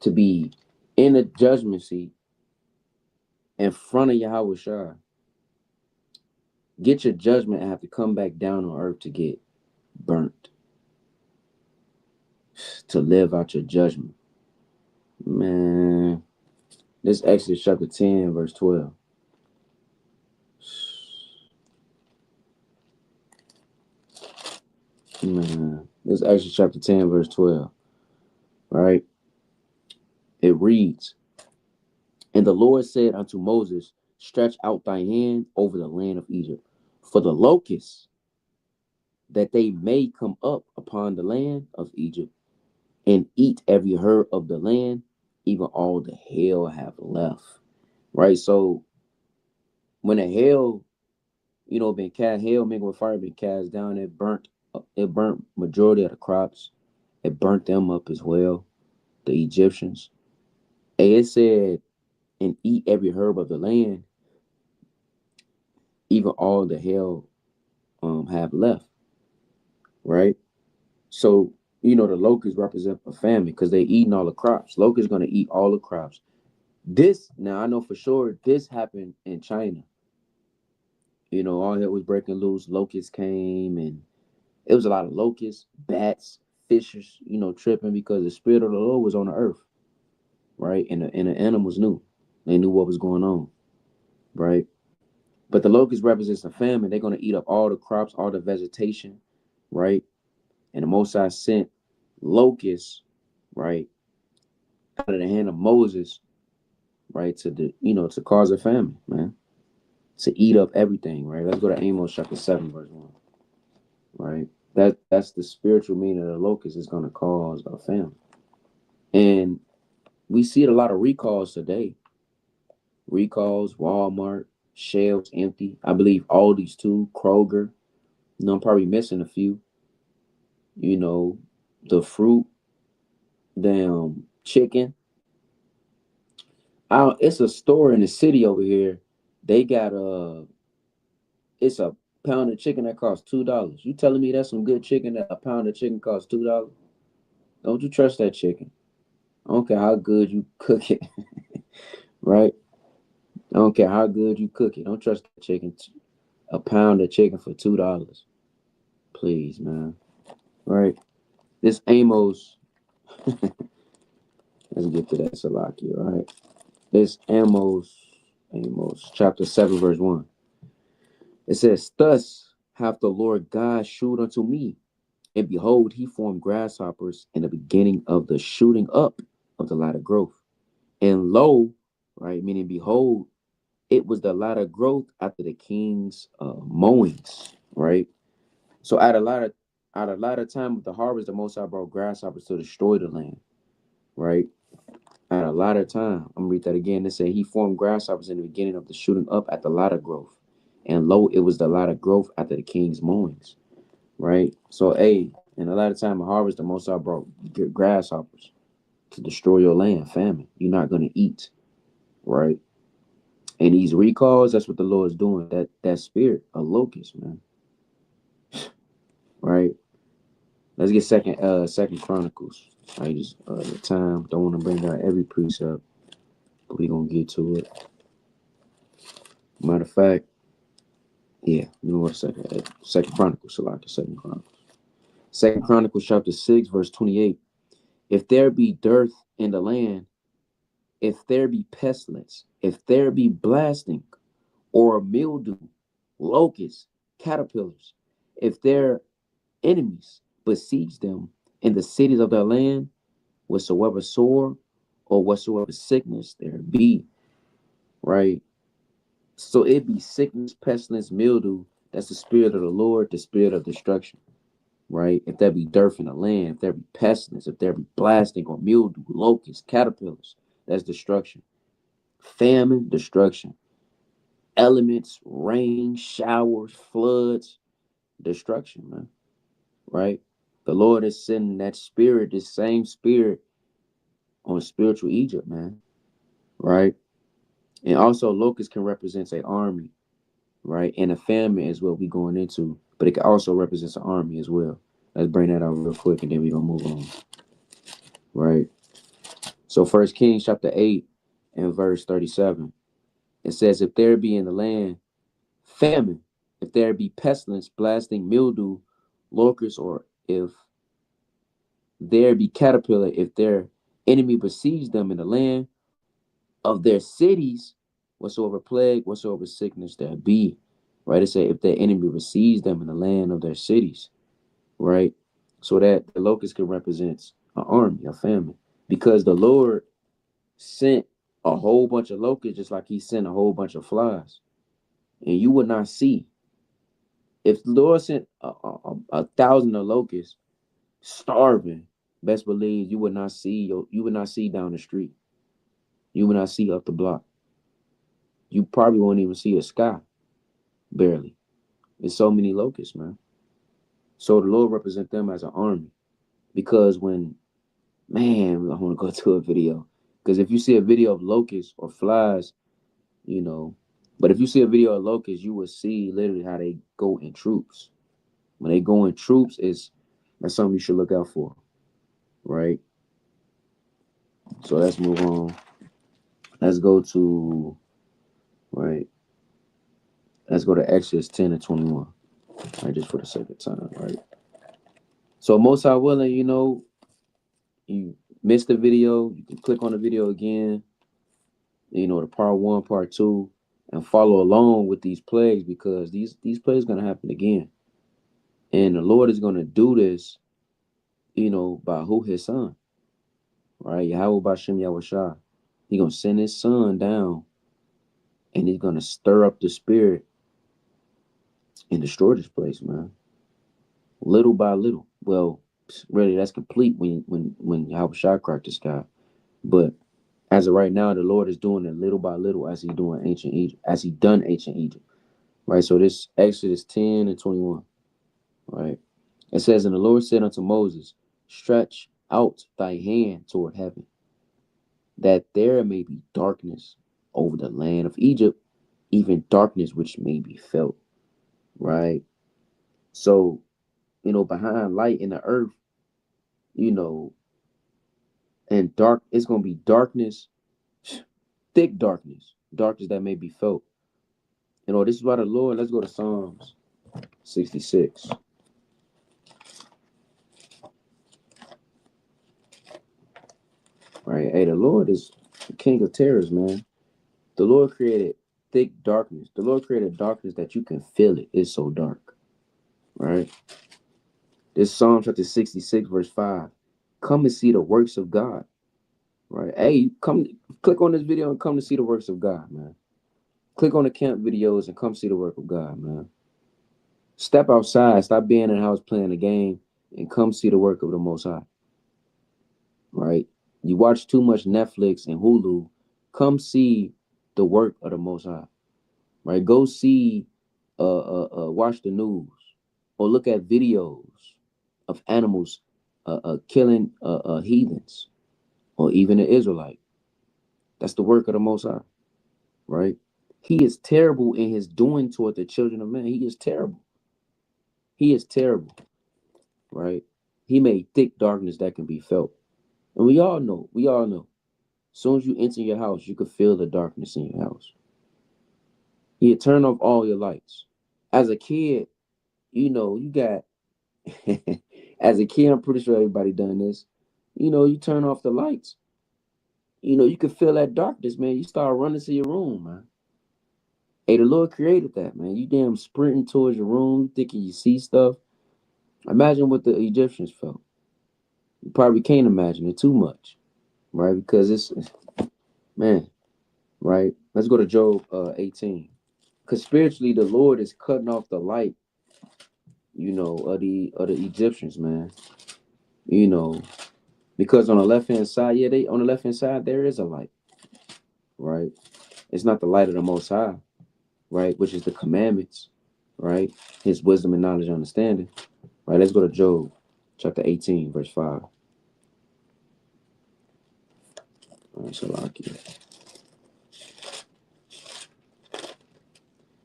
To be in a judgment seat in front of Yahweh Shai. Get your judgment and have to come back down on earth to get burnt. To live out your judgment. Man. This Exodus chapter 10, verse 12. Man. This Exodus chapter 10, verse 12. Right? It reads, and the Lord said unto Moses, stretch out thy hand over the land of Egypt, for the locusts, that they may come up upon the land of Egypt, and eat every herb of the land, even all the hail have left. Right? So when the hail, you know, been cast, hail mingled with fire been cast down, it burnt majority of the crops. It burnt them up as well, the Egyptians. And it said, and eat every herb of the land, even all the hail have left. Right? So, you know, the locusts represent a famine because they eating all the crops. Locusts gonna eat all the crops. This, now I know for sure this happened in China. You know, all hell was breaking loose. Locusts came, and it was a lot of locusts, bats, fishes, you know, tripping because the spirit of the Lord was on the earth, right? And the animals knew. They knew what was going on, right? But the locust represents the famine. They're going to eat up all the crops, all the vegetation, right? And the Most High sent locusts, right, out of the hand of Moses, right, to cause a famine, man, to eat up everything, right? Let's go to Amos chapter 7, verse 1, right? That's the spiritual meaning of the locust is going to cause a famine. And we see a lot of recalls today, recalls, Walmart, shelves empty. I believe Aldi's too, Kroger. I'm probably missing a few. You know, the fruit, damn chicken. It's a store in the city over here. They got it's a pound of chicken that costs $2. You telling me that's some good chicken? That a pound of chicken costs $2? Don't you trust that chicken? I don't care how good you cook it, right? I don't care how good you cook it. Don't trust that chicken. A pound of chicken for $2. Please, man. Right? This Amos, let's get to that Salakia, right? This Amos chapter 7, verse 1. It says, thus hath the Lord God shewed unto me, and behold, he formed grasshoppers in the beginning of the shooting up of the latter growth. And lo, right, meaning behold, it was the latter growth after the king's mowings, right? So at a latter time of the harvest, the Most High brought grasshoppers to destroy the land, right? At a latter time, I'm gonna read that again. It said he formed grasshoppers in the beginning of the shooting up at the latter growth, and lo, it was the latter growth after the king's mowings, right? So, in the latter time of harvest, the Most High brought grasshoppers to destroy your land, famine. You're not gonna eat, right? And these recalls, that's what the Lord's doing. That spirit, a locust, man, right? Let's get Second Chronicles. I just the time don't want to bring out every precept, but we gonna get to it. Matter of fact, yeah, you know what Second Chronicles, Salaki, Second Chronicles. Second Chronicles chapter 6, verse 28. If there be dearth in the land, if there be pestilence, if there be blasting, or mildew, locusts, caterpillars, if their enemies besiege them in the cities of their land, whatsoever sore or whatsoever sickness there be, right? So it be sickness, pestilence, mildew. That's the spirit of the Lord, the spirit of destruction, right? If there be dearth in the land, if there be pestilence, if there be blasting or mildew, locusts, caterpillars, that's destruction. Famine, destruction. Elements, rain, showers, floods, destruction, man, right? The Lord is sending that spirit, this same spirit, on spiritual Egypt, man, right? And also, locusts can represent an army, right? And a famine is what we're going into, but it can also represent an army as well. Let's bring that out real quick, and then we're gonna move on, right? So, First Kings chapter 8 and verse 37, it says, "If there be in the land famine, if there be pestilence, blasting, mildew, locusts, or if there be caterpillar, if their enemy besiege them in the land of their cities, whatsoever plague, whatsoever sickness there be," right? It said if their enemy receives them in the land of their cities, right? So that the locust can represent an army, a famine, because the Lord sent a whole bunch of locusts just like he sent a whole bunch of flies. And you would not see. If the Lord sent a thousand of locusts starving, best believe you would not see down the street. You would not see up the block. You probably won't even see a sky, barely. There's so many locusts, man. So the Lord represent them as an army. Because man, I want to go to a video. Because if you see a video of locusts or flies, you know, but if you see a video of locusts, you will see literally how they go in troops. When they go in troops, that's something you should look out for, right? So let's move on. Let's go to right. Let's go to Exodus 10 and 21. Right, just for the sake of time, right? So most High willing, you missed the video, you can click on the video again, the part one, part two, and follow along with these plagues because these plagues gonna happen again. And the Lord is gonna do this, by who his son, right? Yahweh Bashem Yahushua. He's gonna send his son down and he's gonna stir up the spirit and destroy this place, man. Little by little. Well, really that's complete when Yahushua cracked the sky. But As of right now, the Lord is doing it little by little as he doing ancient Egypt, as he done ancient Egypt. Right. So this Exodus 10 and 21. Right. It says, and the Lord said unto Moses, stretch out thy hand toward heaven, that there may be darkness over the land of Egypt, even darkness which may be felt. Right. So, behind light in the earth, you know, and dark, it's gonna be darkness, thick darkness, darkness that may be felt. This is why the Lord, let's go to Psalms 66. Right. Hey, the Lord is the King of terrors, man. The Lord created thick darkness. The Lord created darkness that you can feel it. It's so dark. Right. This Psalm chapter 66, verse 5. Come and see the works of God. Right. Hey, come click on this video and come to see the works of God, man. Click on the camp videos and come see the work of God, man. Step outside, stop being in the house playing the game, and come see the work of the Most High. Right? You watch too much Netflix and Hulu, come see the work of the Most High. Right? Go see, watch the news, or look at videos of animals killing heathens, or even an Israelite. That's the work of the Most High. Right? He is terrible in his doing toward the children of men. He is terrible. He is terrible. Right? He made thick darkness that can be felt. And we all know. As soon as you enter your house, you can feel the darkness in your house. He had turned off all your lights. As a kid, you got as a kid, I'm pretty sure everybody done this. You turn off the lights. You can feel that darkness, man. You start running to your room, man. Hey, the Lord created that, man. You damn sprinting towards your room, thinking you see stuff. Imagine what the Egyptians felt. You probably can't imagine it too much, right? Because it's man, right? Let's go to Job 18. Because spiritually, the Lord is cutting off the light, of the Egyptians, man. You know, because on the left hand side, they on the left hand side there is a light, right? It's not the light of the Most High, right? Which is the commandments, right? His wisdom and knowledge, and understanding, right? Let's go to Job, chapter 18, verse 5. All right, Shalaki.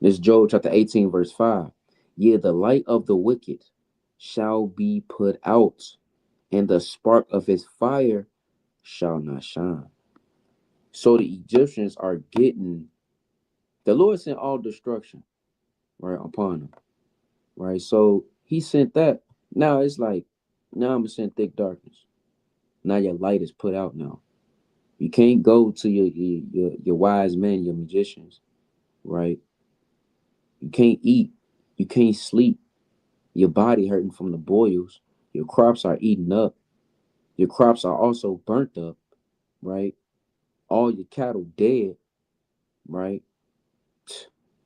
This is Job chapter 18, verse 5. Yea, the light of the wicked shall be put out, and the spark of his fire shall not shine. So the Egyptians are getting, the Lord sent all destruction, right, upon them, right? So he sent that. Now it's like, now I'm going to send thick darkness. Now your light is put out now. You can't go to your wise men, your magicians, right? You can't eat. You can't sleep. Your body hurting from the boils. Your crops are eaten up. Your crops are also burnt up, right? All your cattle dead, right?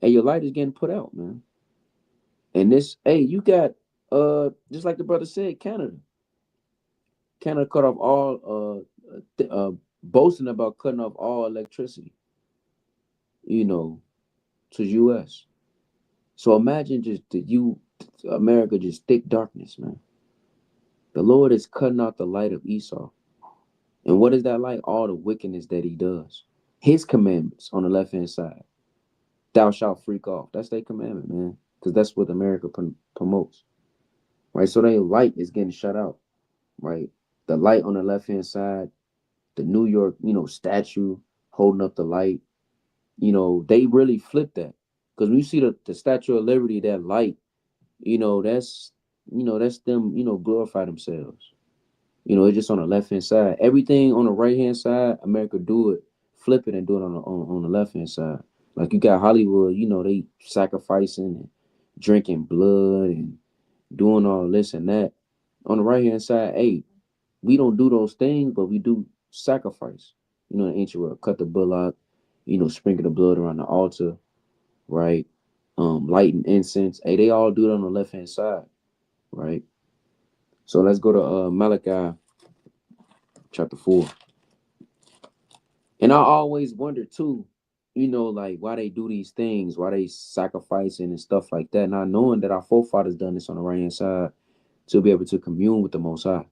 And your light is getting put out, man. And this, hey, you got just like the brother said, Canada. Canada cut off all boasting about cutting off all electricity, you know, to US. So imagine just America, just thick darkness, man. The Lord is cutting out the light of Esau. And what is that light? All the wickedness that he does. His commandments on the left hand side. Thou shalt freak off. That's their commandment, man. Because that's what America promotes. Right? So their light is getting shut out. Right? The light on the left hand side, the New York, statue holding up the light. They really flip that. Because when you see the Statue of Liberty, that light, that's them, glorify themselves. It's just on the left hand side. Everything on the right hand side, America do it, flip it and do it on the left hand side. Like you got Hollywood, they sacrificing and drinking blood and doing all this and that. On the right hand side, hey, we don't do those things, but we do sacrifice. In the ancient world, cut the bullock, sprinkle the blood around the altar, right? Lighting incense. Hey, they all do it on the left hand side, right? So let's go to Malachi chapter 4. And I always wonder too, like why they do these things, why they sacrificing and stuff like that. Not knowing that our forefathers done this on the right hand side to be able to commune with the Most High,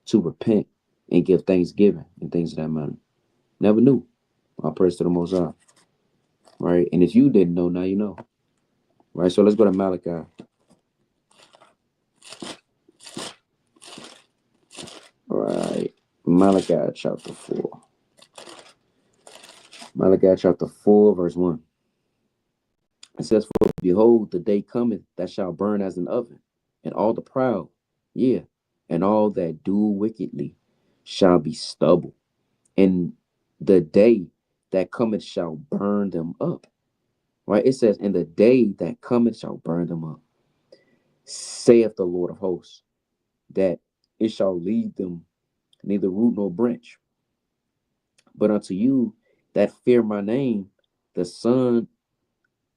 to repent and give thanksgiving and things of that matter. Never knew. All praise to the Most High, right? And if you didn't know, now you know, right? So let's go to Malachi. All right, Malachi chapter 4. Malachi chapter 4, verse 1. It says, "For behold, the day cometh that shall burn as an oven, and all the proud, yeah, and all that do wickedly shall be stubble. And the day that cometh shall burn them up." Right? It says, "And the day that cometh shall burn them up, saith the Lord of hosts, that it shall leave them neither root nor branch. But unto you that fear my name, the Son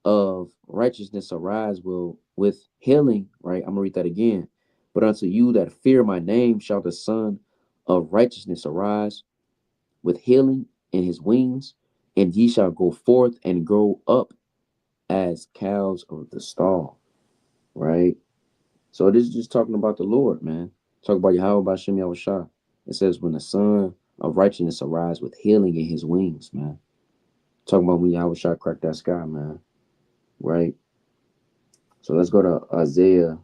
of righteousness arise will with healing." Right? I'm gonna read that again. "But unto you that fear my name shall the Son of righteousness arise with healing in his wings, and ye shall go forth and grow up as cows of the stall." Right? So this is just talking about the Lord, man. Talk about Yahweh Bashem Yahushua. It says, when the Son of righteousness arise with healing in his wings, man. Talking about when Yahushua cracked that sky, man. Right? So let's go to Isaiah.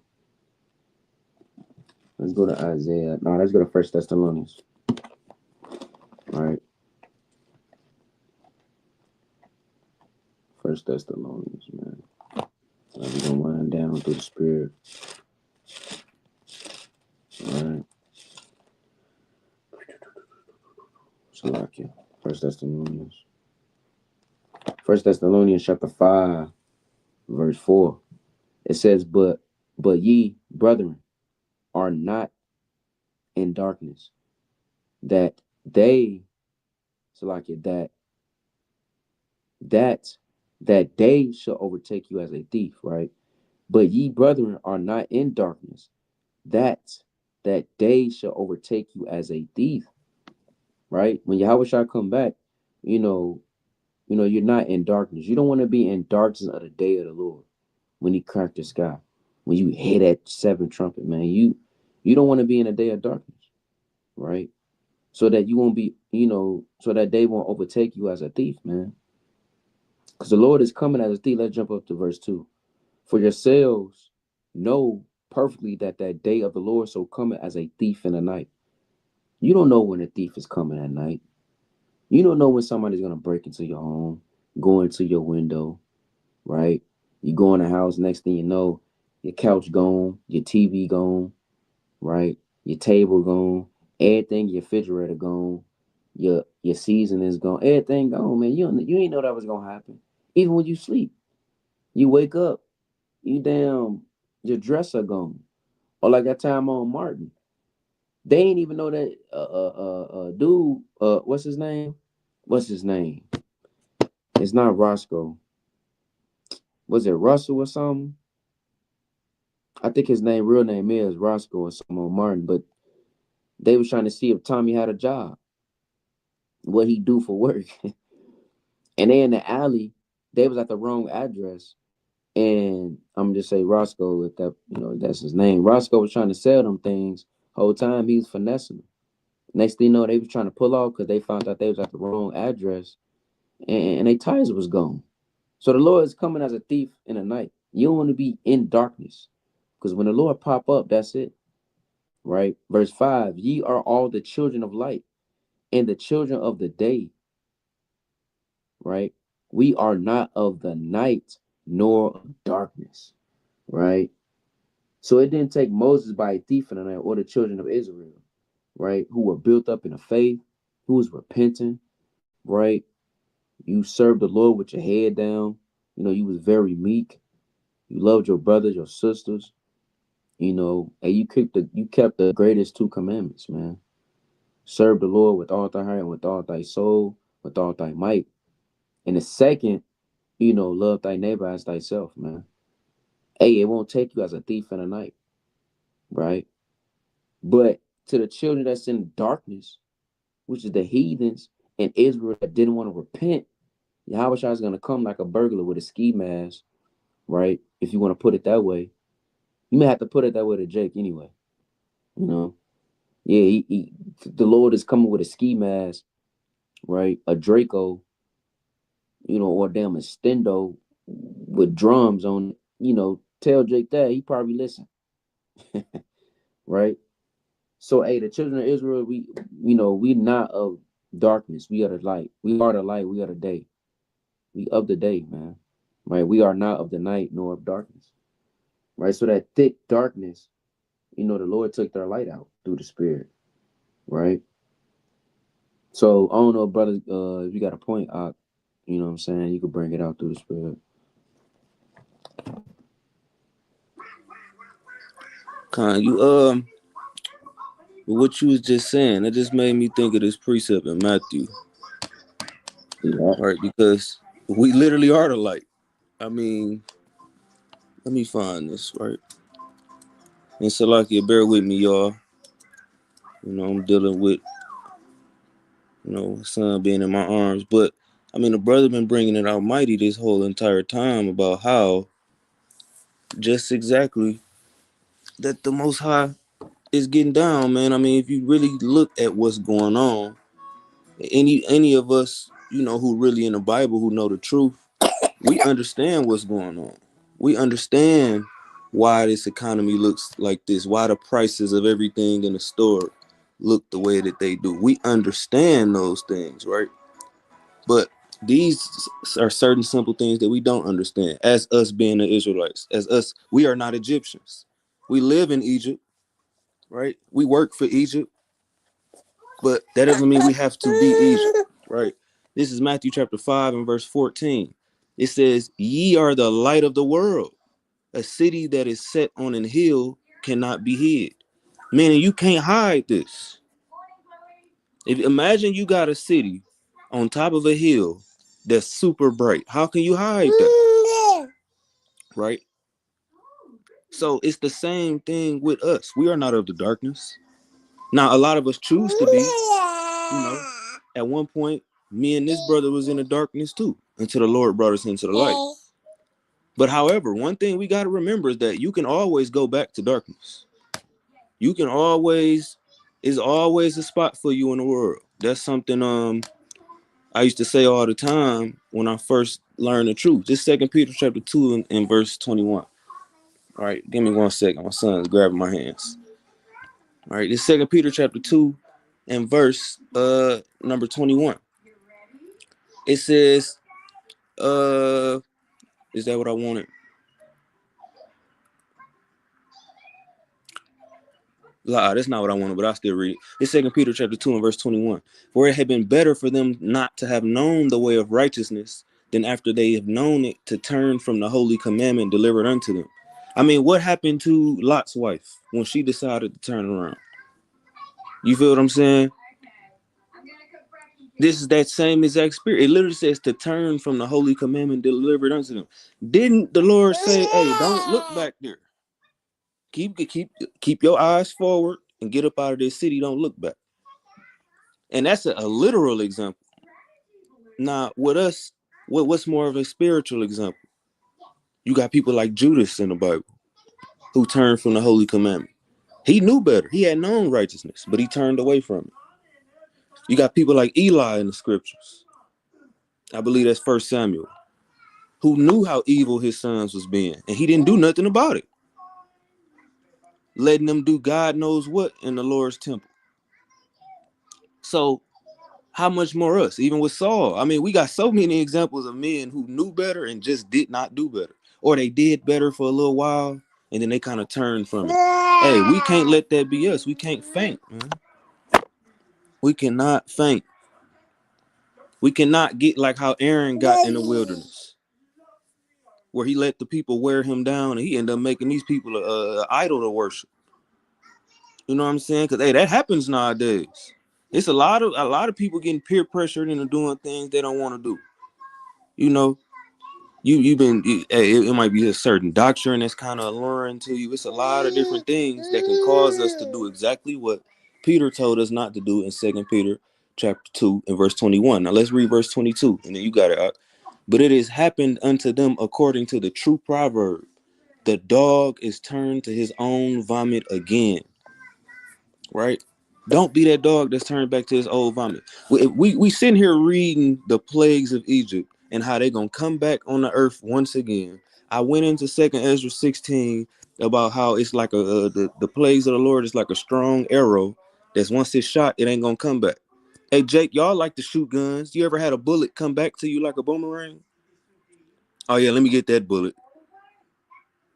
Let's go to Isaiah. No, let's go to First Thessalonians. All right. First Thessalonians, man. We're gonna run down through the spirit. All right. Salakia. First Thessalonians. First Thessalonians chapter 5, verse 4. It says, but ye, brethren, are not in darkness, that they, Salakia, that that day shall overtake you as a thief, right? But ye, brethren, are not in darkness, that that day shall overtake you as a thief, right? When Yahweh shall come back, you know, you're not in darkness. You don't want to be in darkness of the day of the Lord when he cracked the sky. When you hear that seventh trumpet, man, you don't want to be in a day of darkness, right? So that you won't be, so that they won't overtake you as a thief, man. Because the Lord is coming as a thief. Let's jump up to verse 2. "For yourselves know perfectly that that day of the Lord so coming as a thief in the night." You don't know when a thief is coming at night. You don't know when somebody's going to break into your home, go into your window, right? You go in the house, next thing you know, your couch gone, your TV gone, right? Your table gone, everything, your refrigerator gone, your seasoning's gone, everything gone, man. You ain't know that was gonna happen. Even when you sleep, you wake up, you damn your dresser gone. Or like that time on Martin, they ain't even know that dude. What's his name? What's his name? It's not Roscoe. Was it Russell or something? I think his real name is Roscoe or something on Martin, but they was trying to see if Tommy had a job, what he do for work. And they in the alley, they was at the wrong address. And I'm gonna just say Roscoe, if that that's his name. Roscoe was trying to sell them things. Whole time he was finessing them. Next thing you know, they was trying to pull off because they found out they was at the wrong address, and their tires was gone. So the Lord is coming as a thief in the night. You don't want to be in darkness, because when the Lord pop up, that's it, right? Verse 5: "Ye are all the children of light and the children of the day," right? "We are not of the night nor of darkness," right? So it didn't take Moses by a thief in the night, or the children of Israel, right? Who were built up in the faith, who was repenting, right? You served the Lord with your head down. You was very meek. You loved your brothers, your sisters, and you kept the greatest two commandments, man. Serve the Lord with all thy heart and with all thy soul, with all thy might. And the second, love thy neighbor as thyself, man. Hey, it won't take you as a thief in the night, right? But to the children that's in darkness, which is the heathens and Israel that didn't want to repent, Yahweh Shai is going to come like a burglar with a ski mask, right? If you want to put it that way. You may have to put it that way to Jake anyway. You know? Yeah, the Lord is coming with a ski mask, right? A Draco, or damn a Stendo with drums on it. Tell Jake that, he probably listen. Right? So, hey, the children of Israel, we not of darkness. We are the light. We are the light. We are the day. We of the day, man. Right? We are not of the night nor of darkness. Right? So that thick darkness, the Lord took their light out through the Spirit. Right? So I don't know, brother, if you got a point, you know what I'm saying, you could bring it out through the Spirit. What you was just saying, it just made me think of this precept in Matthew. Yeah. Right, because we literally are the light. I mean, let me find this, right? And Salakia, bear with me, y'all. I'm dealing with, son being in my arms. But, the brother been bringing it out mighty this whole entire time about how just exactly that the Most High is getting down, man. If you really look at what's going on, any of us, who really in the Bible, who know the truth, we understand what's going on. We understand why this economy looks like this, why the prices of everything in the store look the way that they do. We understand those things, right? But these are certain simple things that we don't understand as us being the Israelites. As us, we are not Egyptians. We live in Egypt, right? We work for Egypt, but that doesn't mean we have to be Egypt, right? This is Matthew chapter 5 and verse 14. It says, "Ye are the light of the world. A city that is set on an hill cannot be hid." Meaning you can't hide this. Imagine you got a city on top of a hill that's super bright. How can you hide that? Right? So it's the same thing with us. We are not of the darkness. Now, a lot of us choose to be. At one point, me and this brother was in the darkness too, until the Lord brought us into the light. But however, one thing we got to remember is that you can always go back to darkness. You can always, is always a spot for you in the world. That's something I used to say all the time when I first learned the truth. This 2 Peter chapter 2 and verse 21. All right, give me 1 second. My son's grabbing my hands. All right, this 2 Peter chapter 2 and verse number 21. It says, is that what I wanted? That's not what I wanted, but I'll still read it. It's 2 Peter chapter 2 and verse 21. "For it had been better for them not to have known the way of righteousness than after they have known it to turn from the holy commandment delivered unto them." What happened to Lot's wife when she decided to turn around? You feel what I'm saying? This is that same exact spirit. It literally says to turn from the holy commandment delivered unto them. Didn't the Lord say, "Hey, don't look back there. Keep your eyes forward and get up out of this city. Don't look back"? And that's a literal example. Now, with us, what's more of a spiritual example? You got people like Judas in the Bible who turned from the holy commandment. He knew better. He had known righteousness, but he turned away from it. You got people like Eli in the scriptures. I believe that's 1 Samuel, who knew how evil his sons was being, and he didn't do nothing about it, letting them do God knows what in the Lord's temple. So how much more us? Even with Saul, we got so many examples of men who knew better and just did not do better, or they did better for a little while and then they kind of turned from it. Hey, we can't let that be us. We can't faint, man. We cannot faint. We cannot get like how Aaron got in the wilderness, where he let the people wear him down and he ended up making these people an idol to worship. You know what I'm saying? Because hey, that happens nowadays. It's a lot of people getting peer pressured into doing things they don't want to do. It might be a certain doctrine that's kind of alluring to you. It's a lot of different things that can cause us to do exactly what Peter told us not to do in 2 Peter chapter 2 and verse 21. Now let's read verse 22, and then you got it. But it has happened unto them according to the true proverb. The dog is turned to his own vomit again. Right? Don't be that dog that's turned back to his old vomit. We sitting here reading the plagues of Egypt and how they're gonna come back on the earth once again. I went into Second Ezra 16 about how it's like the plagues of the Lord is like a strong arrow that's once it's shot, it ain't gonna come back. Hey Jake, y'all like to shoot guns. You ever had a bullet come back to you like a boomerang? Oh yeah, let me get that bullet.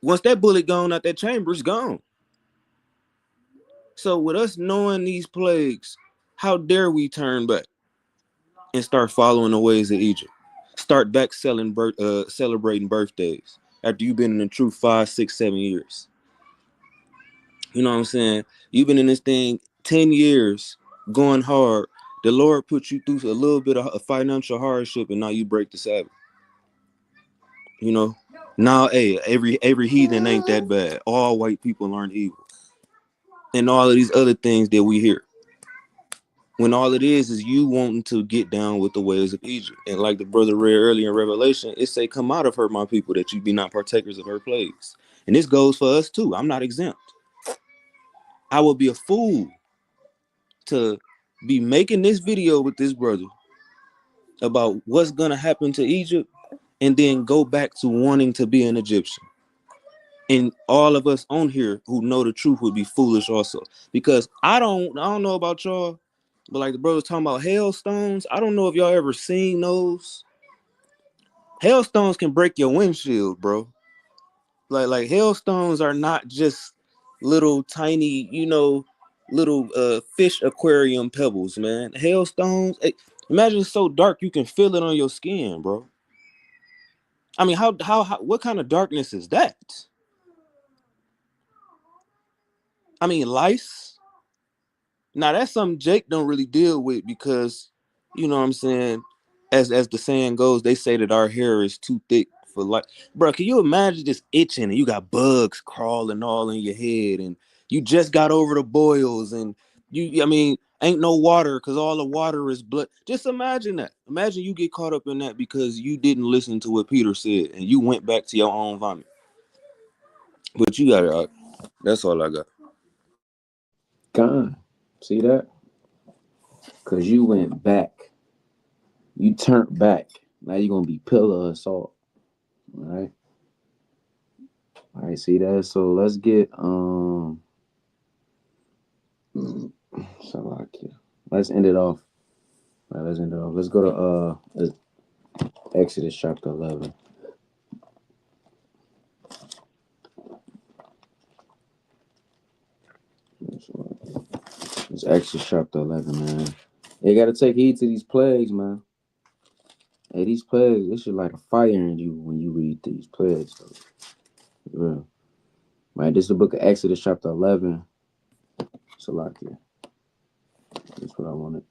Once that bullet gone out that chamber, it's gone. So with us knowing these plagues, how dare we turn back and start following the ways of Egypt? Start back celebrating birthdays after you've been in the truth 5, 6, 7 years. You know what I'm saying? You've been in this thing 10 years, going hard. The Lord put you through a little bit of a financial hardship, and now you break the Sabbath. You know, now hey, every heathen ain't that bad. All white people aren't evil, and all of these other things that we hear. When all it is you wanting to get down with the ways of Egypt. And like the brother read earlier in Revelation, it say, come out of her, my people, that you be not partakers of her plagues. And this goes for us too. I'm not exempt. I would be a fool to be making this video with this brother about what's going to happen to Egypt and then go back to wanting to be an Egyptian. And all of us on here who know the truth would be foolish also. Because I don't know about y'all, but like the brother talking about hailstones, I don't know if y'all ever seen those. Hailstones can break your windshield, bro. Like hailstones are not just little tiny, little fish aquarium pebbles, man. Hailstones, imagine it's so dark you can feel it on your skin, bro. I mean, how what kind of darkness is that? I mean, lice. Now that's something Jake don't really deal with because, you know what I'm saying, as the saying goes, they say that our hair is too thick for life. Bro, can you imagine just itching and you got bugs crawling all in your head and you just got over the boils and I mean, ain't no water because all the water is blood. Just imagine that. Imagine you get caught up in that because you didn't listen to what Peter said and you went back to your own vomit. But you got it. That's all I got. God, see that? Because you went back. You turned back. Now you're going to be pillar of salt. All right. All right, see that? So let's get Salakia. Let's end it off. All right, let's end it off. Let's go to Exodus chapter 11. It's Exodus chapter 11, man. You got to take heed to these plagues, man. Hey, these plagues, it should light a fire in you when you read these plagues. So, real. Right, this is the book of Exodus chapter 11. Salakia. That's what I wanted.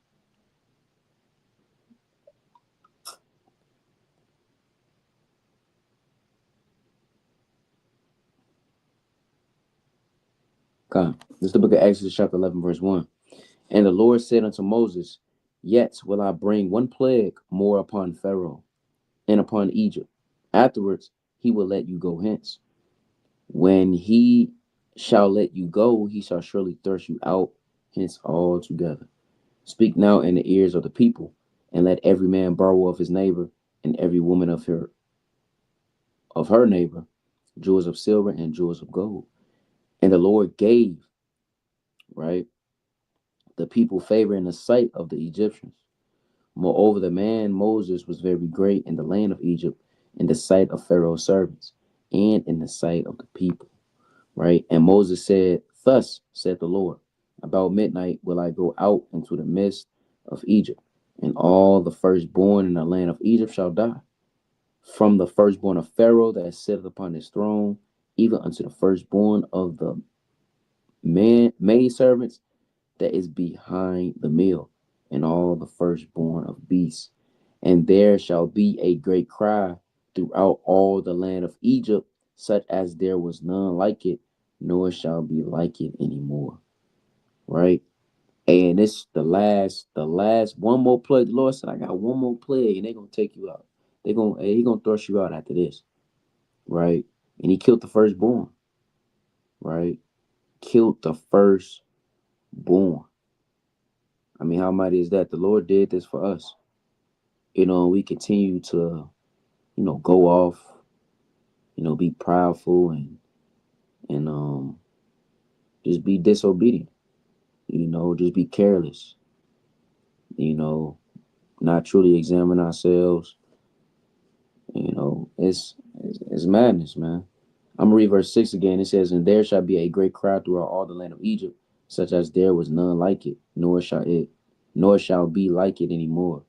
Okay. This is the book of Exodus chapter 11, verse 1. And the Lord said unto Moses, yet will I bring one plague more upon Pharaoh and upon Egypt. Afterwards, he will let you go hence. When he shall let you go, he shall surely thrust you out hence altogether. Speak now in the ears of the people, and let every man borrow of his neighbor, and every woman of her neighbor, jewels of silver and jewels of gold. And the Lord gave, right, the people favor in the sight of the Egyptians. Moreover, the man Moses was very great in the land of Egypt, in the sight of Pharaoh's servants, and in the sight of the people. Right? And Moses said, thus said the Lord, about midnight will I go out into the midst of Egypt, and all the firstborn in the land of Egypt shall die. From the firstborn of Pharaoh that sitteth upon his throne, even unto the firstborn of the maid servants that is behind the mill, and all the firstborn of beasts. And there shall be a great cry throughout all the land of Egypt, such as there was none like it, nor shall be like it anymore. Right? And it's the last one more plague. The Lord said, I got one more plague, and they're gonna take you out. He gonna thrust you out after this, right? And he killed the firstborn, right? Killed the firstborn. I mean, how mighty is that? The Lord did this for us. We continue to, go off, be proudful and just be disobedient, just be careless, not truly examine ourselves. It's madness, man. I'm gonna read verse 6 again. It says, and there shall be a great crowd throughout all the land of Egypt, such as there was none like it, nor shall be like it anymore.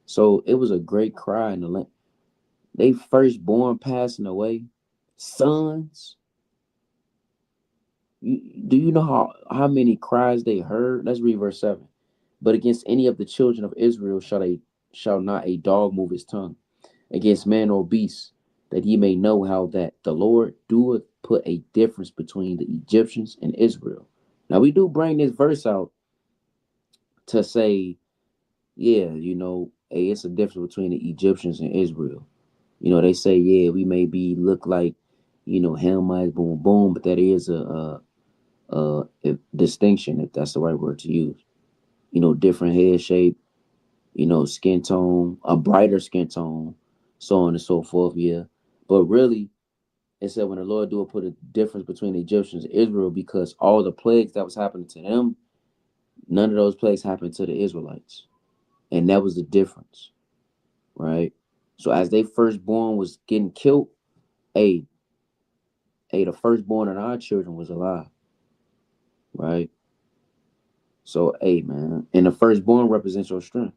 So it was a great cry in the land. They firstborn passing away, sons. Do you know how many cries they heard? Let's read verse 7. But against any of the children of Israel shall not a dog move his tongue, against man or beast, that ye may know how that the Lord doeth put a difference between the Egyptians and Israel. Now we do bring this verse out to say, yeah, hey, it's a difference between the Egyptians and Israel. They say, yeah, we may be look like, Hamites, boom, boom, but that is a distinction, if that's the right word to use. Different head shape, skin tone, a brighter skin tone, so on and so forth. Yeah, but really, it said when the Lord do put a difference between the Egyptians and Israel, because all the plagues that was happening to them, none of those plagues happened to the Israelites, and that was the difference, right? So as they firstborn was getting killed, a the firstborn of our children was alive, right? So, man, and the firstborn represents your strength,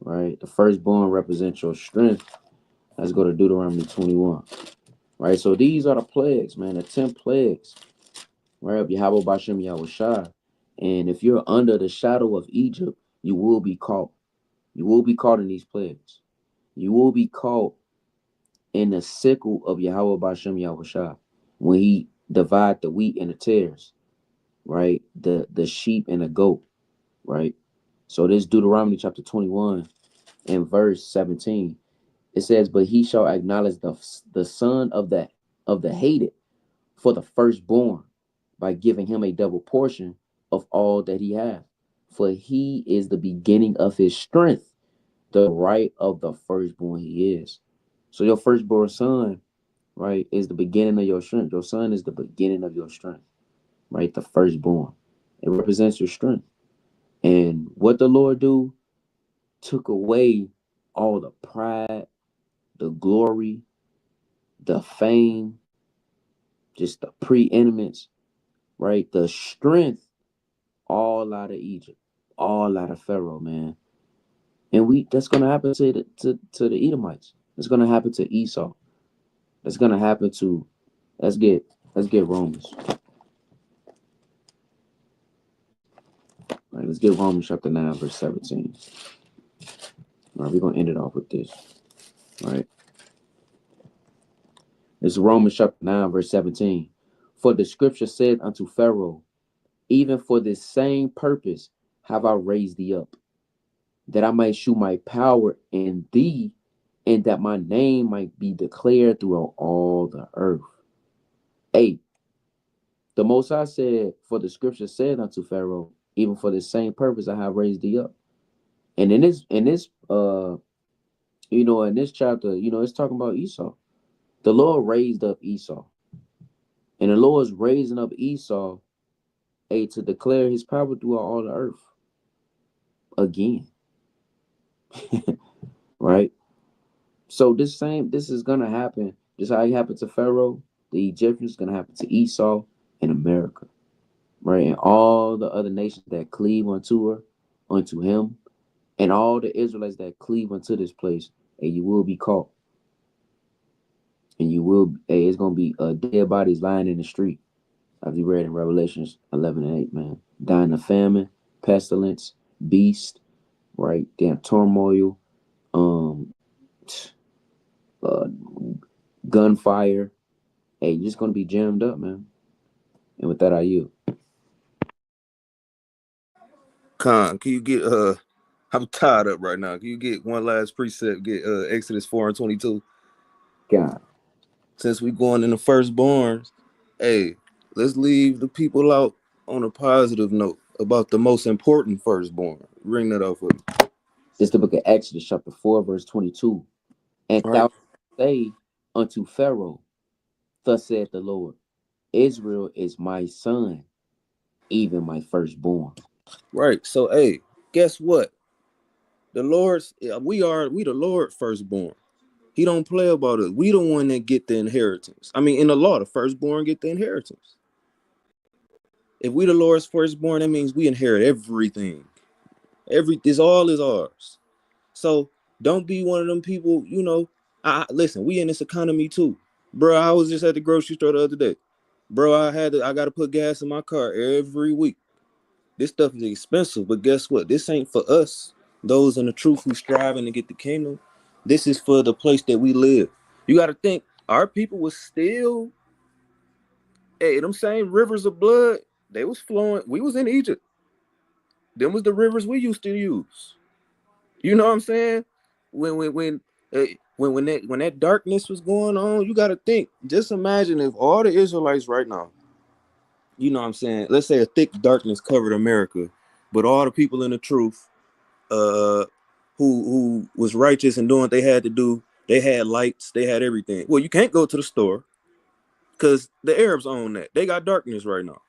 right? The firstborn represents your strength. Let's go to Deuteronomy 21, right? So these are the plagues, man, the 10 plagues, right? Of Yahweh Bashem Yahushua. And if you're under the shadow of Egypt, you will be caught. You will be caught in these plagues. You will be caught in the sickle of Yahweh Bashem Yahushua when he divide the wheat and the tares, right? The sheep and the goat, right? So this Deuteronomy chapter 21 and verse 17. It says, but he shall acknowledge the son of the hated for the firstborn by giving him a double portion of all that he hath. For he is the beginning of his strength, the right of the firstborn he is. So your firstborn son, right, is the beginning of your strength. Your son is the beginning of your strength, right? The firstborn. It represents your strength. And what the Lord do took away all the pride, the glory, the fame, just the preeminence, right? The strength, all out of Egypt, all out of Pharaoh, man. And that's gonna happen to the Edomites. It's gonna happen to Esau. That's gonna happen to let's get Romans. All right, let's get Romans chapter 9, verse 17. All right, we're gonna end it off with this. All right. It's Romans chapter 9, verse 17. For the scripture said unto Pharaoh, even for this same purpose have I raised thee up, that I might shew my power in thee, and that my name might be declared throughout all the earth. 8. The Most High said, for the scripture said unto Pharaoh, even for this same purpose I have raised thee up. And in this in this chapter, it's talking about Esau. The Lord raised up Esau. And the Lord's raising up Esau, to declare his power throughout all the earth again. Right? So this is gonna happen, just how it happened to Pharaoh, the Egyptians, gonna happen to Esau in America. Right? And all the other nations that cleave unto him, and all the Israelites that cleave unto this place, and you will be caught. And it's gonna be dead bodies lying in the street, as we read in Revelations 11 and 8, man. Dying of famine, pestilence, beast, right? Damn turmoil, um, uh, gunfire. Hey, you're just gonna be jammed up, man. And with that, I yield. Con, can you get I'm tied up right now. Can you get one last precept? Get Exodus 4:22. God. Since we going in the firstborns, hey, let's leave the people out on a positive note about the most important firstborn. Ring that up for me. This is the book of Exodus, chapter 4, verse 22. And Right, thou say unto Pharaoh, thus saith the Lord, Israel is my son, even my firstborn. right. So hey, guess what? The Lord's we the Lord firstborn. He don't play about us. We the one that get the inheritance. I mean, in the law, the firstborn get the inheritance. If we the Lord's firstborn, that means we inherit everything. This all is ours. So don't be one of them people, listen, we in this economy too. Bro, I was just at the grocery store the other day. Bro, I gotta put gas in my car every week. This stuff is expensive, but guess what? This ain't for us, those in the truth who striving to get the kingdom. This is for the place that we live. You gotta think, our people was still, hey, them same rivers of blood, they was flowing. We was in Egypt. Them was the rivers we used to use. You know what I'm saying? When that darkness was going on, you got to think. Just imagine if all the Israelites right now, you know what I'm saying? Let's say a thick darkness covered America, but all the people in the truth, uh, who was righteous and doing what they had to do, they had lights, they had everything. Well, you can't go to the store because the Arabs own that. They got darkness right now.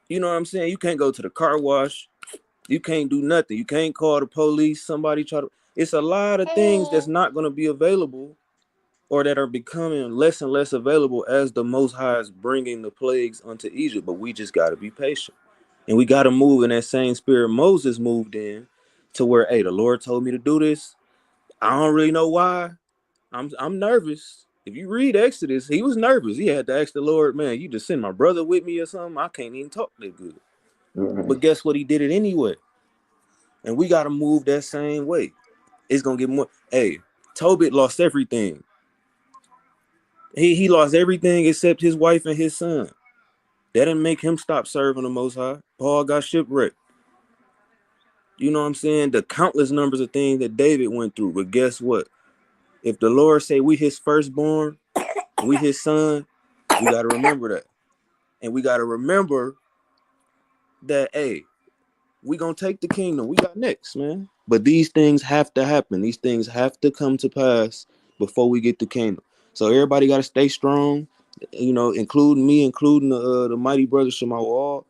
You know what I'm saying? You can't go to the car wash. You can't do nothing. You can't call the police. Somebody try to. It's a lot of things that's not going to be available, or that are becoming less and less available as the Most High is bringing the plagues unto Egypt. But we just got to be patient, and we got to move in that same spirit Moses moved in, to where, hey, the Lord told me to do this. I don't really know why. I'm nervous. If you read Exodus, he was nervous. He had to ask the Lord, man, you just send my brother with me or something? I can't even talk that good. Right. But guess what? He did it anyway. And we got to move that same way. It's going to get more. Hey, Tobit lost everything. He lost everything except his wife and his son. That didn't make him stop serving the Most High. Paul got shipwrecked. You know what I'm saying? The countless numbers of things that David went through. But guess what? If the Lord say we his firstborn, we his son, we got to remember that. And we got to remember that, hey, we gonna take the kingdom. We got next, man. But these things have to happen. These things have to come to pass before we get the kingdom. So everybody got to stay strong, including me, including the mighty brother Shemawal.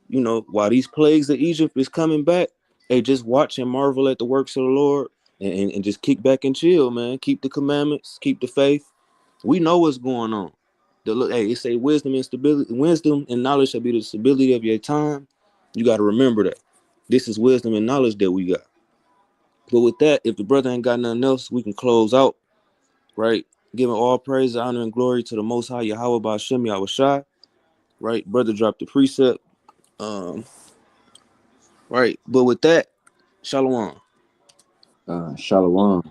While these plagues of Egypt is coming back, hey, just watch and marvel at the works of the Lord, and just kick back and chill, man. Keep the commandments, keep the faith. We know what's going on. It say wisdom and knowledge shall be the stability of your time. You got to remember that. This is wisdom and knowledge that we got. But with that, if the brother ain't got nothing else, we can close out, right? Giving all praise, honor, and glory to the Most High Yahweh Ba'Shem Yahushai, right? Brother dropped the precept, right? But with that, shalom. Shalom.